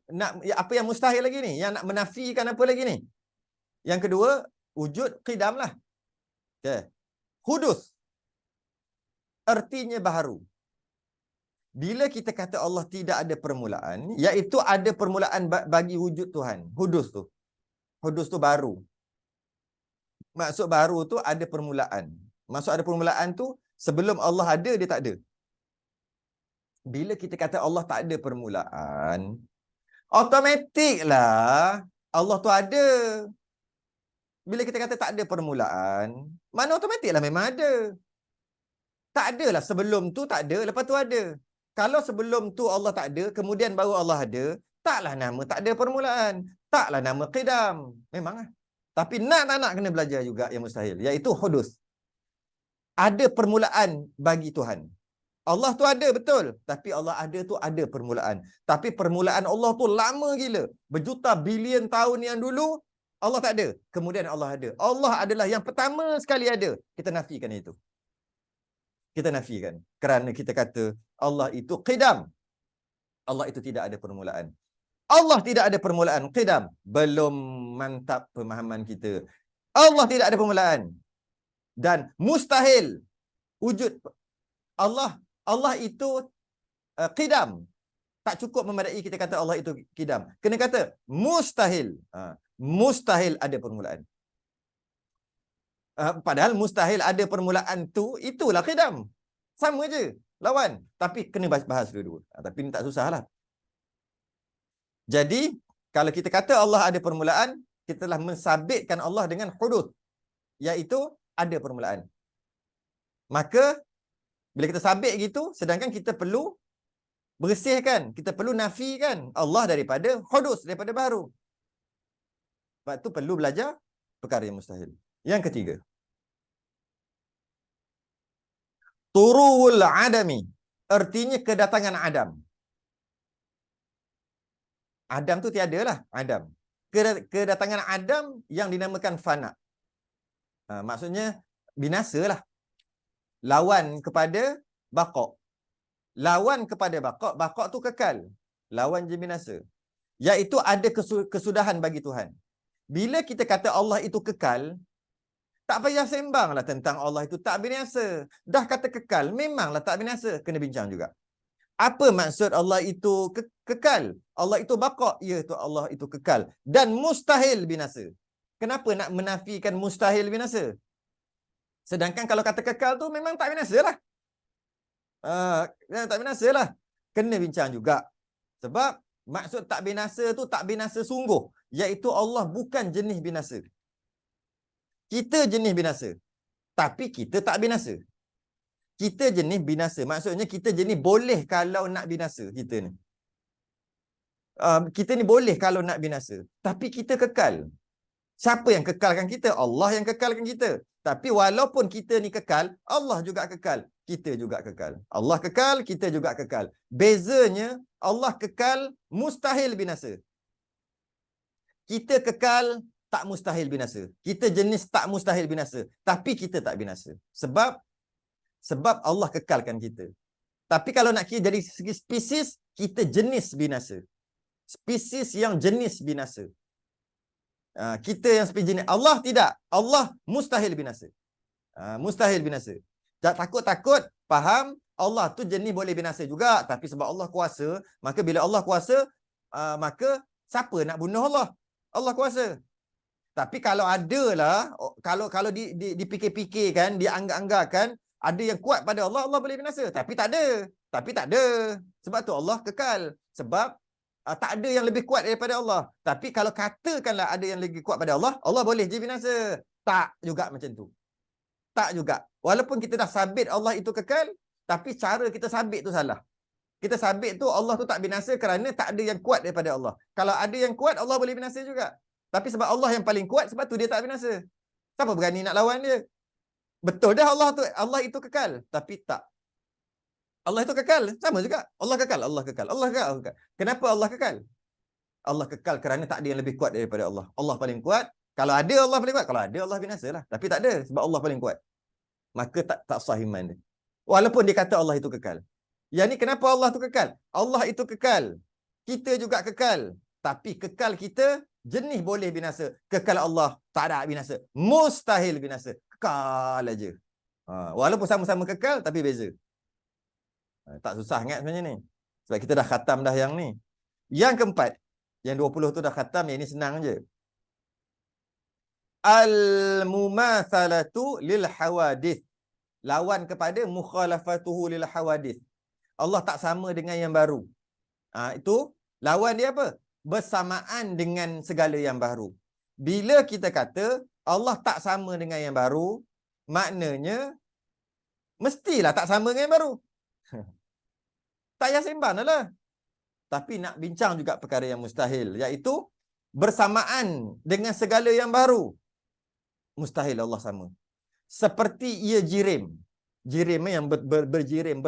apa yang mustahil lagi ni? Yang nak menafikan apa lagi ni? Yang kedua, wujud qidam lah. Okay. Hudus. Artinya baharu. Bila kita kata Allah tidak ada permulaan, iaitu ada permulaan bagi wujud Tuhan. Hudus tu. Hudus tu baru. Maksud baru tu ada permulaan. Maksud ada permulaan tu, sebelum Allah ada, dia tak ada. Bila kita kata Allah tak ada permulaan, automatiklah Allah tu ada. Bila kita kata tak ada permulaan, mana automatiklah memang ada. Tak adalah sebelum tu tak ada, lepas tu ada. Kalau sebelum tu Allah tak ada, kemudian baru Allah ada, taklah nama tak ada permulaan. Taklah nama qidam. Memanglah. Tapi tak nak kena belajar juga yang mustahil, iaitu hudus. Ada permulaan bagi Tuhan. Allah tu ada, betul. Tapi Allah ada tu ada permulaan. Tapi permulaan Allah tu lama gila. Berjuta bilion tahun yang dulu, Allah tak ada. Kemudian Allah ada. Allah adalah yang pertama sekali ada. Kita nafikan itu. Kita nafikan. Kerana kita kata Allah itu qidam. Allah itu tidak ada permulaan. Allah tidak ada permulaan. Qidam. Belum mantap pemahaman kita. Allah tidak ada permulaan. Dan mustahil wujud Allah itu qidam. Tak cukup memadai kita kata Allah itu qidam. Kena kata mustahil. Mustahil ada permulaan. Padahal mustahil ada permulaan tu, itulah qidam. Sama je. Lawan. Tapi kena bahas dulu. Tapi ni tak susah lah. Jadi, kalau kita kata Allah ada permulaan, kita telah mensabitkan Allah dengan hudud. Iaitu ada permulaan. Maka, bila kita sabit gitu, sedangkan kita perlu bersihkan, kita perlu nafikan Allah daripada hudus, daripada baru. Sebab tu perlu belajar perkara yang mustahil. Yang ketiga. Turuul adami. Artinya kedatangan Adam. Adam tu tiada lah. Adam. Kedatangan Adam yang dinamakan fana. Maksudnya binasa lah. Lawan kepada baqa'. Lawan kepada baqa'. Baqa' tu kekal. Lawan je binasa. Iaitu ada kesudahan bagi Tuhan. Bila kita kata Allah itu kekal, tak payah sembanglah tentang Allah itu tak binasa. Dah kata kekal, memanglah tak binasa. Kena bincang juga. Apa maksud Allah itu kekal? Allah itu baqa'. Ya, tu Allah itu kekal. Dan mustahil binasa. Kenapa nak menafikan mustahil binasa? Sedangkan kalau kata kekal tu memang tak binasa lah. Tak binasa lah. Kena bincang juga. Sebab maksud tak binasa tu tak binasa sungguh. Iaitu Allah bukan jenis binasa. Kita jenis binasa. Tapi kita tak binasa. Kita jenis binasa. Maksudnya kita jenis boleh kalau nak binasa. Kita ni. Kita ni boleh kalau nak binasa. Tapi kita kekal. Siapa yang kekalkan kita? Allah yang kekalkan kita. Tapi walaupun kita ni kekal, Allah juga kekal. Kita juga kekal. Allah kekal, kita juga kekal. Bezanya, Allah kekal, mustahil binasa. Kita kekal, tak mustahil binasa. Kita jenis tak mustahil binasa. Tapi kita tak binasa. Sebab Allah kekalkan kita. Tapi kalau nak kira dari segi spesies, kita jenis binasa. Spesies yang jenis binasa. Kita yang spesies jenis. Allah tidak. Allah mustahil binasa. Mustahil binasa. Takut-takut faham Allah tu jenis boleh binasa juga. Tapi sebab Allah kuasa, maka bila Allah kuasa, maka siapa nak bunuh Allah? Allah kuasa. Tapi kalau adalah, kalau dipikir-pikirkan, dianggap-anggapkan, ada yang kuat pada Allah, Allah boleh binasa. Tapi tak ada. Tapi tak ada. Sebab tu Allah kekal. Sebab tak ada yang lebih kuat daripada Allah. Tapi kalau katakanlah ada yang lebih kuat pada Allah, Allah boleh je binasa. Tak juga macam tu. Tak juga. Walaupun kita dah sabit Allah itu kekal, tapi cara kita sabit tu salah. Kita sabit tu Allah tu tak binasa kerana tak ada yang kuat daripada Allah. Kalau ada yang kuat, Allah boleh binasa juga. Tapi sebab Allah yang paling kuat, sebab tu dia tak binasa. Siapa berani nak lawan dia? Betul dah Allah itu kekal. Tapi tak. Allah itu kekal. Sama juga. Allah kekal. Allah kekal. Allah kekal. Allah kekal. Kenapa Allah kekal? Allah kekal kerana tak ada yang lebih kuat daripada Allah. Allah paling kuat. Kalau ada Allah paling kuat. Kalau ada Allah binasa lah. Tapi tak ada. Sebab Allah paling kuat. Maka tak sah iman dia. Walaupun dia kata Allah itu kekal. Yang ni kenapa Allah itu kekal? Allah itu kekal. Kita juga kekal. Tapi kekal kita jenis boleh binasa. Kekal Allah tak ada binasa. Mustahil binasa. Kekal aja. Walaupun sama-sama kekal tapi beza. Tak susah sangat sebenarnya ni. Sebab kita dah khatam dah yang ni. Yang keempat. Yang 20 tu dah khatam. Yang ni senang je. Al-mumathalatu lil hawadith. Lawan kepada mukhalafatuhu lil hawadith. Allah tak sama dengan yang baru. Itu lawan dia apa? Bersamaan dengan segala yang baru. Bila kita kata Allah tak sama dengan yang baru, maknanya mestilah tak sama dengan yang baru. Tak payah sembang lah. Tapi nak bincang juga perkara yang mustahil, iaitu bersamaan dengan segala yang baru. Mustahil Allah sama. Seperti ia jirim. Jirim yang berjirim,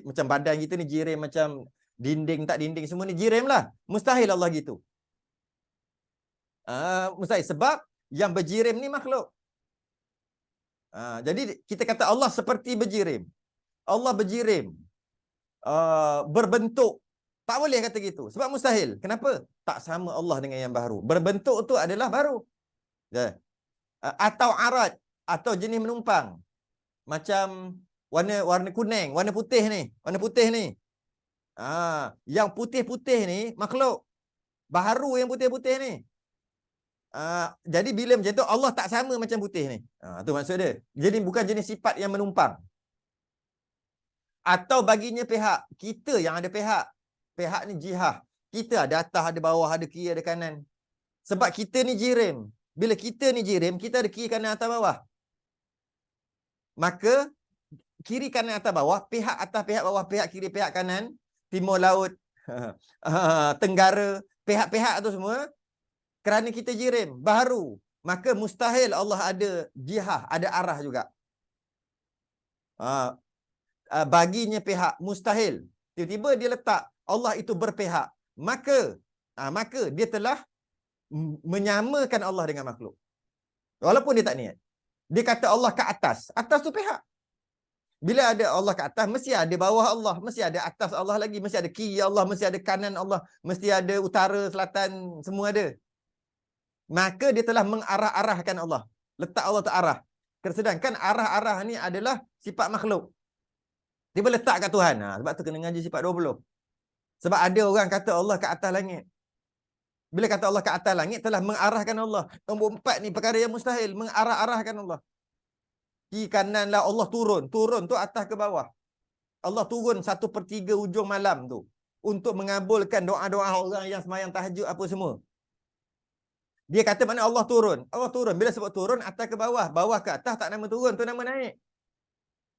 macam badan kita ni jirim, macam dinding tak dinding semua ni jirim lah. Mustahil Allah gitu. Mustahil. Sebab yang berjirim ni makhluk. Jadi kita kata Allah seperti berjirim. Allah berjirim. Berbentuk. Tak boleh kata gitu. Sebab mustahil. Kenapa? Tak sama Allah dengan yang baru. Berbentuk tu adalah baru. Atau arat. Atau jenis menumpang. Macam warna kuning, warna putih ni. Warna putih ni. Yang putih-putih ni makhluk. Baharu yang putih-putih ni. Jadi bila macam tu Allah tak sama macam putih ni. Tu maksud dia. Jadi bukan jenis sifat yang menumpang. Atau baginya pihak. Kita yang ada pihak. Pihak ni jihah. Kita ada atas, ada bawah, ada kiri, ada kanan. Sebab kita ni jirim. Bila kita ni jirim, kita ada kiri, kanan, atas, bawah. Maka kiri, kanan, atas, bawah, pihak atas, pihak bawah, pihak kiri, pihak kanan, timur laut, tenggara, pihak-pihak tu semua, kerana kita jirim, baharu. Maka mustahil Allah ada jihah, ada arah juga. Baginya pihak, mustahil. Tiba-tiba dia letak Allah itu berpihak. Maka dia telah menyamakan Allah dengan makhluk. Walaupun dia tak niat. Dia kata Allah ke atas. Atas tu pihak. Bila ada Allah ke atas, mesti ada bawah Allah. Mesti ada atas Allah lagi. Mesti ada kiri Allah. Mesti ada kanan Allah. Mesti ada utara, selatan. Semua ada. Maka dia telah mengarah-arahkan Allah. Letak Allah terarah. Sedangkan arah-arah ni adalah sifat makhluk. Dia boleh letak kat Tuhan. Sebab tu kena ngaji sifat 20. Sebab ada orang kata Allah ke atas langit. Bila kata Allah ke atas langit, telah mengarahkan Allah. Nombor 4 ni perkara yang mustahil. Mengarah-arahkan Allah. Kiri kanan lah Allah turun. Turun tu atas ke bawah. Allah turun 1/3 hujung malam tu. Untuk mengabulkan doa-doa orang yang semayang tahajud apa semua. Dia kata mana Allah turun. Allah turun. Bila sebut turun, atas ke bawah. Bawah ke atas tak nama turun. Tu nama naik.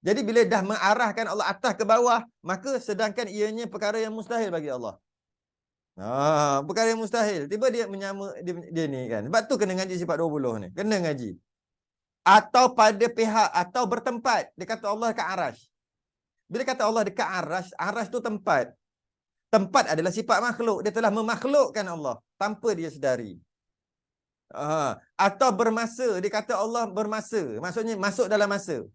Jadi bila dah mengarahkan Allah atas ke bawah, maka sedangkan ianya perkara yang mustahil bagi Allah. Perkara yang mustahil. Tiba dia menyama dia ni kan. Sebab tu kena ngaji sifat 20 ni. Kena ngaji. Atau pada pihak atau bertempat. Dia kata Allah dekat arash. Bila kata Allah dekat arash, arash tu tempat. Tempat adalah sifat makhluk. Dia telah memakhlukkan Allah tanpa dia sedari. Atau bermasa. Dia kata Allah bermasa. Maksudnya masuk dalam masa.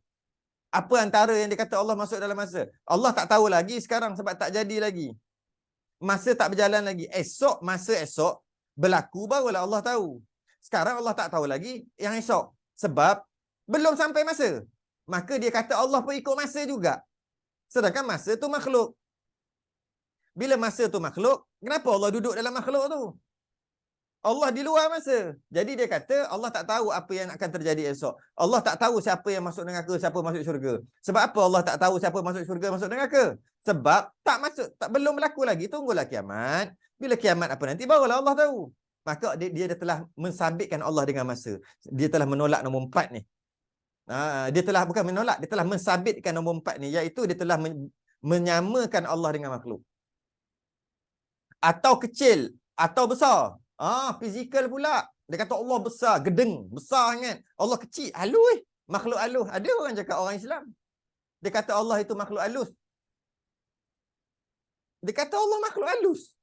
Apa antara yang dikata Allah masuk dalam masa? Allah tak tahu lagi sekarang sebab tak jadi lagi. Masa tak berjalan lagi. Masa esok berlaku barulah Allah tahu. Sekarang Allah tak tahu lagi yang esok. Sebab belum sampai masa. Maka dia kata Allah pun ikut masa juga. Sedangkan masa tu makhluk. Bila masa tu makhluk, kenapa Allah duduk dalam makhluk tu? Allah di luar masa. Jadi dia kata Allah tak tahu apa yang akan terjadi esok. Allah tak tahu siapa yang masuk neraka, siapa masuk syurga. Sebab apa Allah tak tahu siapa masuk syurga, masuk neraka? Sebab belum berlaku lagi. Tunggulah kiamat. Bila kiamat apa nanti barulah Allah tahu. Maka dia telah mensabitkan Allah dengan masa. Dia telah menolak nombor 4 ni. Dia telah bukan menolak, dia telah mensabitkan nombor 4 ni, iaitu dia telah menyamakan Allah dengan makhluk. Atau kecil, atau besar. Fizikal pula. Dia kata Allah besar, gedeng, besar sangat. Allah kecil, halus. Makhluk halus. Ada orang cakap orang Islam. Dia kata Allah itu makhluk halus. Dia kata Allah makhluk halus.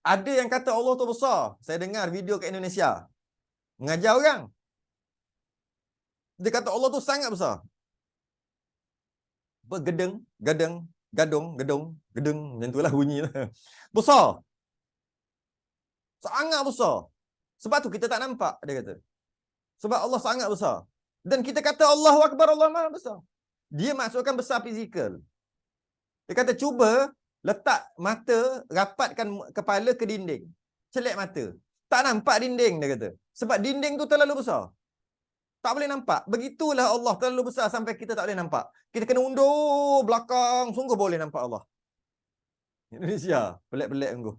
Ada yang kata Allah tu besar. Saya dengar video kat Indonesia. Mengajar orang. Dia kata Allah tu sangat besar. Gedeng, gadeng, gadong, gedong, gedeng. Macam itulah bunyi. Besar. Sangat besar. Sebab tu kita tak nampak, dia kata. Sebab Allah sangat besar. Dan kita kata Allahu Akbar, Allah Maha besar. Dia maksudkan besar fizikal. Dia kata cuba letak mata, rapatkan kepala ke dinding. Celak mata. Tak nampak dinding, dia kata. Sebab dinding tu terlalu besar. Tak boleh nampak. Begitulah Allah terlalu besar sampai kita tak boleh nampak. Kita kena undur belakang, sungguh boleh nampak Allah. Indonesia, pelik-pelik sungguh.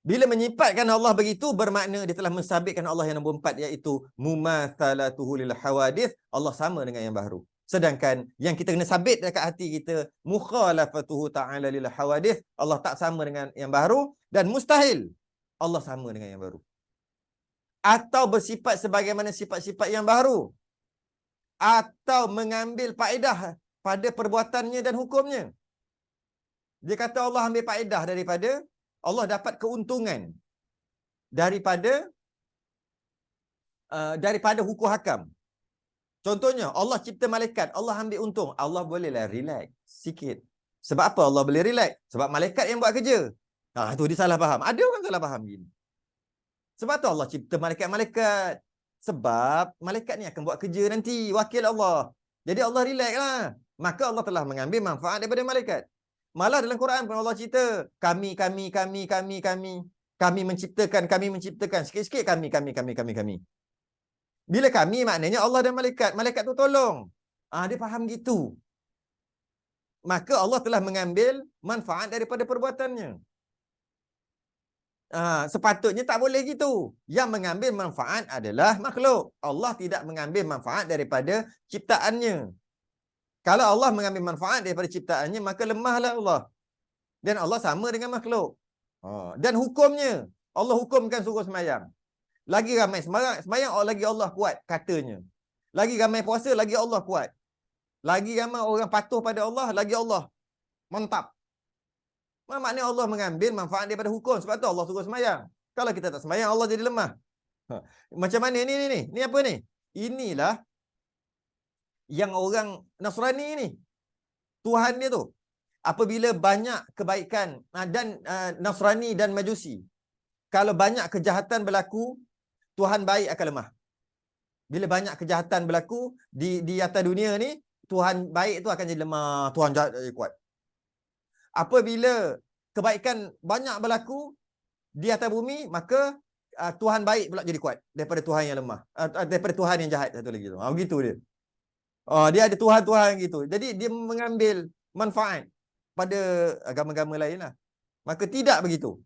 Bila menyifatkan Allah begitu, bermakna dia telah mensabitkan Allah yang nombor 4, iaitu mumatsalatuhu lil hawadith. Allah sama dengan yang baharu. Sedangkan yang kita kena sabit dekat hati kita, mukhalafatuhu ta'ala lil hawadith. Allah tak sama dengan yang baharu, dan mustahil Allah sama dengan yang baru. Atau bersifat sebagaimana sifat-sifat yang baharu. Atau mengambil faedah pada perbuatannya dan hukumnya. Dia kata Allah ambil faedah daripada, Allah dapat keuntungan daripada hukum hakam. Contohnya, Allah cipta malaikat, Allah ambil untung. Allah bolehlah relax sikit. Sebab apa Allah boleh relax? Sebab malaikat yang buat kerja. Itu dia salah faham. Ada orang salah faham gini. Sebab tu Allah cipta malaikat-malaikat. Sebab malaikat ni akan buat kerja nanti. Wakil Allah. Jadi Allah relax lah. Maka Allah telah mengambil manfaat daripada malaikat. Malah dalam Quran pun Allah cerita, kami. Kami menciptakan. Sikit-sikit kami. Bila kami maknanya Allah dan malaikat. Malaikat tu tolong. Dia faham gitu. Maka Allah telah mengambil manfaat daripada perbuatannya. Sepatutnya tak boleh gitu. Yang mengambil manfaat adalah makhluk. Allah tidak mengambil manfaat daripada ciptaannya. Kalau Allah mengambil manfaat daripada ciptaannya, maka lemahlah Allah. Dan Allah sama dengan makhluk. Dan hukumnya, Allah hukumkan suruh semayang. Lagi ramai semayang, lagi Allah kuat katanya. Lagi ramai puasa, lagi Allah kuat. Lagi ramai orang patuh pada Allah, lagi Allah mantap. Maknanya Allah mengambil manfaat daripada hukum. Sebab tu Allah suruh semayang. Kalau kita tak semayang, Allah jadi lemah. Macam mana ni? Ni apa ni? Inilah yang orang Nasrani ni. Tuhan dia tu. Apabila banyak kebaikan dan Nasrani dan Majusi. Kalau banyak kejahatan berlaku, Tuhan baik akan lemah. Bila banyak kejahatan berlaku di atas dunia ni, Tuhan baik tu akan jadi lemah. Tuhan jahat jadi kuat. Apabila kebaikan banyak berlaku di atas bumi, maka Tuhan baik pula jadi kuat daripada Tuhan yang lemah, daripada Tuhan yang jahat satu lagi tu. Begitu dia. Dia ada Tuhan gitu. Jadi dia mengambil manfaat pada agama-agama lain lah. Maka tidak begitu.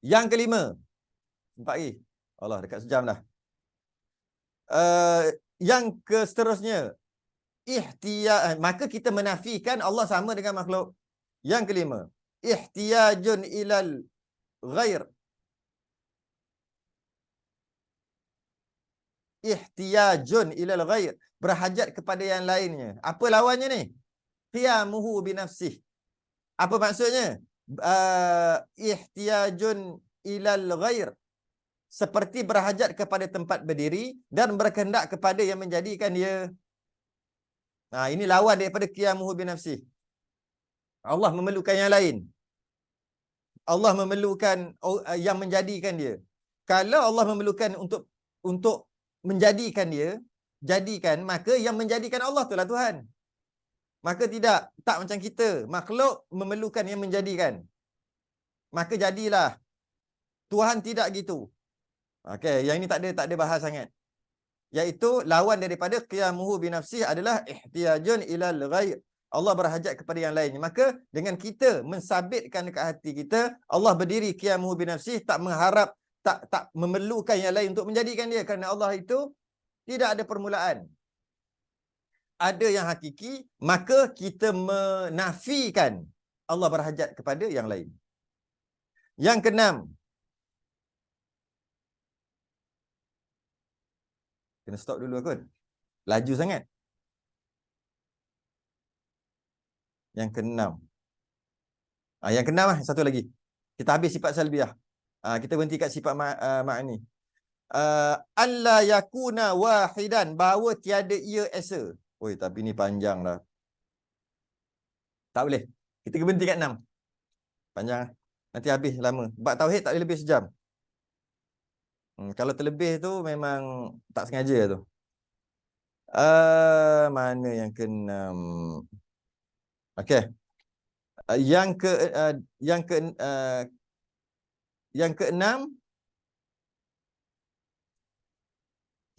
Yang kelima. Nampak lagi? Allah, dekat sejam dah. Yang seterusnya, maka kita menafikan Allah sama dengan makhluk. Yang kelima, ihtiyajun ilal ghair. Ihtiyajun ilal ghair, berhajat kepada yang lainnya. Apa lawannya ni? Qiyamuhu binafsih. Apa maksudnya? Ihtiyajun ilal ghair, seperti berhajat kepada tempat berdiri dan berkehendak kepada yang menjadikan dia. Ini lawan daripada qiyamuhu binafsih. Allah memerlukan yang lain. Allah memerlukan yang menjadikan dia. Kalau Allah memerlukan untuk menjadikan dia, jadikan, maka yang menjadikan Allah itulah Tuhan. Maka tak macam kita, makhluk memerlukan yang menjadikan. Maka jadilah. Tuhan tidak gitu. Okey, yang ini tak ada bahas sangat. Iaitu lawan daripada qiyamuhu binafsih adalah ihtiyajun ilal ghair. Allah berhajat kepada yang lain. Maka dengan kita mensabitkan dekat hati kita, Allah berdiri qiyamuhu binafsih, tak mengharap, tak memerlukan yang lain untuk menjadikan dia, kerana Allah itu tidak ada permulaan. ada yang hakiki, maka kita menafikan Allah berhajat kepada yang lain. Yang keenam, kena stop dulu aku. Laju sangat. Yang keenam. Yang keenam lah, satu lagi. Kita habis sifat salbiah. Kita berhenti kat sifat ma'ni. Alla yakuna wahidan, bahawa tiada ia esa. Oi, tapi ni panjang dah. Tak boleh. Kita berhenti kat 6. Panjang. Nanti habis lama. Bab tauhid tak boleh lebih sejam. Kalau terlebih tu memang tak sengaja tu. Mana yang keenam? Okey. Yang ke yang ke yang keenam,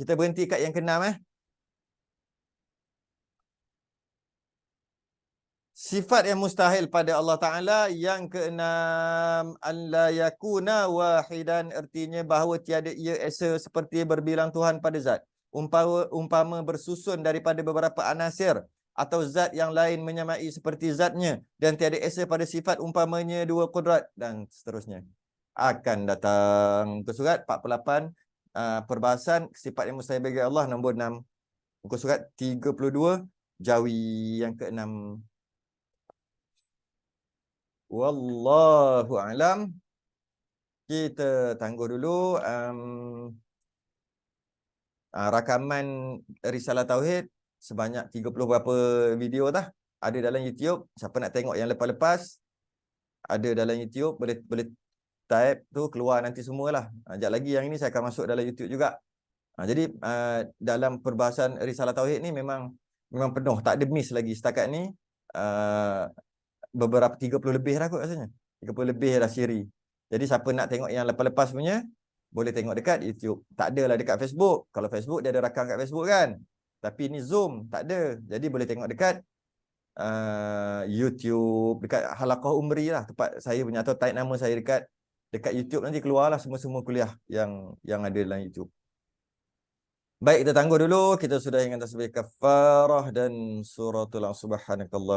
kita berhenti kat yang keenam Sifat yang mustahil pada Allah Ta'ala. Yang keenam, an la yakuna wahidan, artinya bahawa tiada ia esa seperti berbilang Tuhan pada zat. Umpama bersusun daripada beberapa anasir atau zat yang lain menyamai seperti zatnya, dan tiada esa pada sifat umpamanya dua kudrat, dan seterusnya. Akan datang muka surat 48, perbahasan sifat yang mustahil bagi Allah, nombor 6. Muka surat 32, Jawi yang keenam. Wallahu alam. Kita tangguh dulu rakaman Risalah Tauhid sebanyak 30 berapa video dah. Ada dalam YouTube. Siapa nak tengok yang lepas-lepas, ada dalam YouTube, boleh type tu keluar nanti semualah. Sekejap lagi yang ini saya akan masuk dalam YouTube juga. Jadi dalam perbahasan Risalah Tauhid ni memang penuh, tak ada miss lagi setakat ni. Beberapa 30 lebih lah kot rasanya. 30 lebih dah siri. Jadi siapa nak tengok yang lepas-lepas punya, boleh tengok dekat YouTube. Tak adalah dekat Facebook. Kalau Facebook dia ada rakam kat Facebook kan. Tapi ni Zoom tak ada. Jadi boleh tengok dekat YouTube, dekat Halaqah Umri lah, tempat saya punya, atau type nama saya dekat YouTube, nanti keluarlah semua kuliah yang ada dalam YouTube. Baik, kita tangguh dulu. Kita sudah ingat tasbih kafarah dan suratul subhanakallah.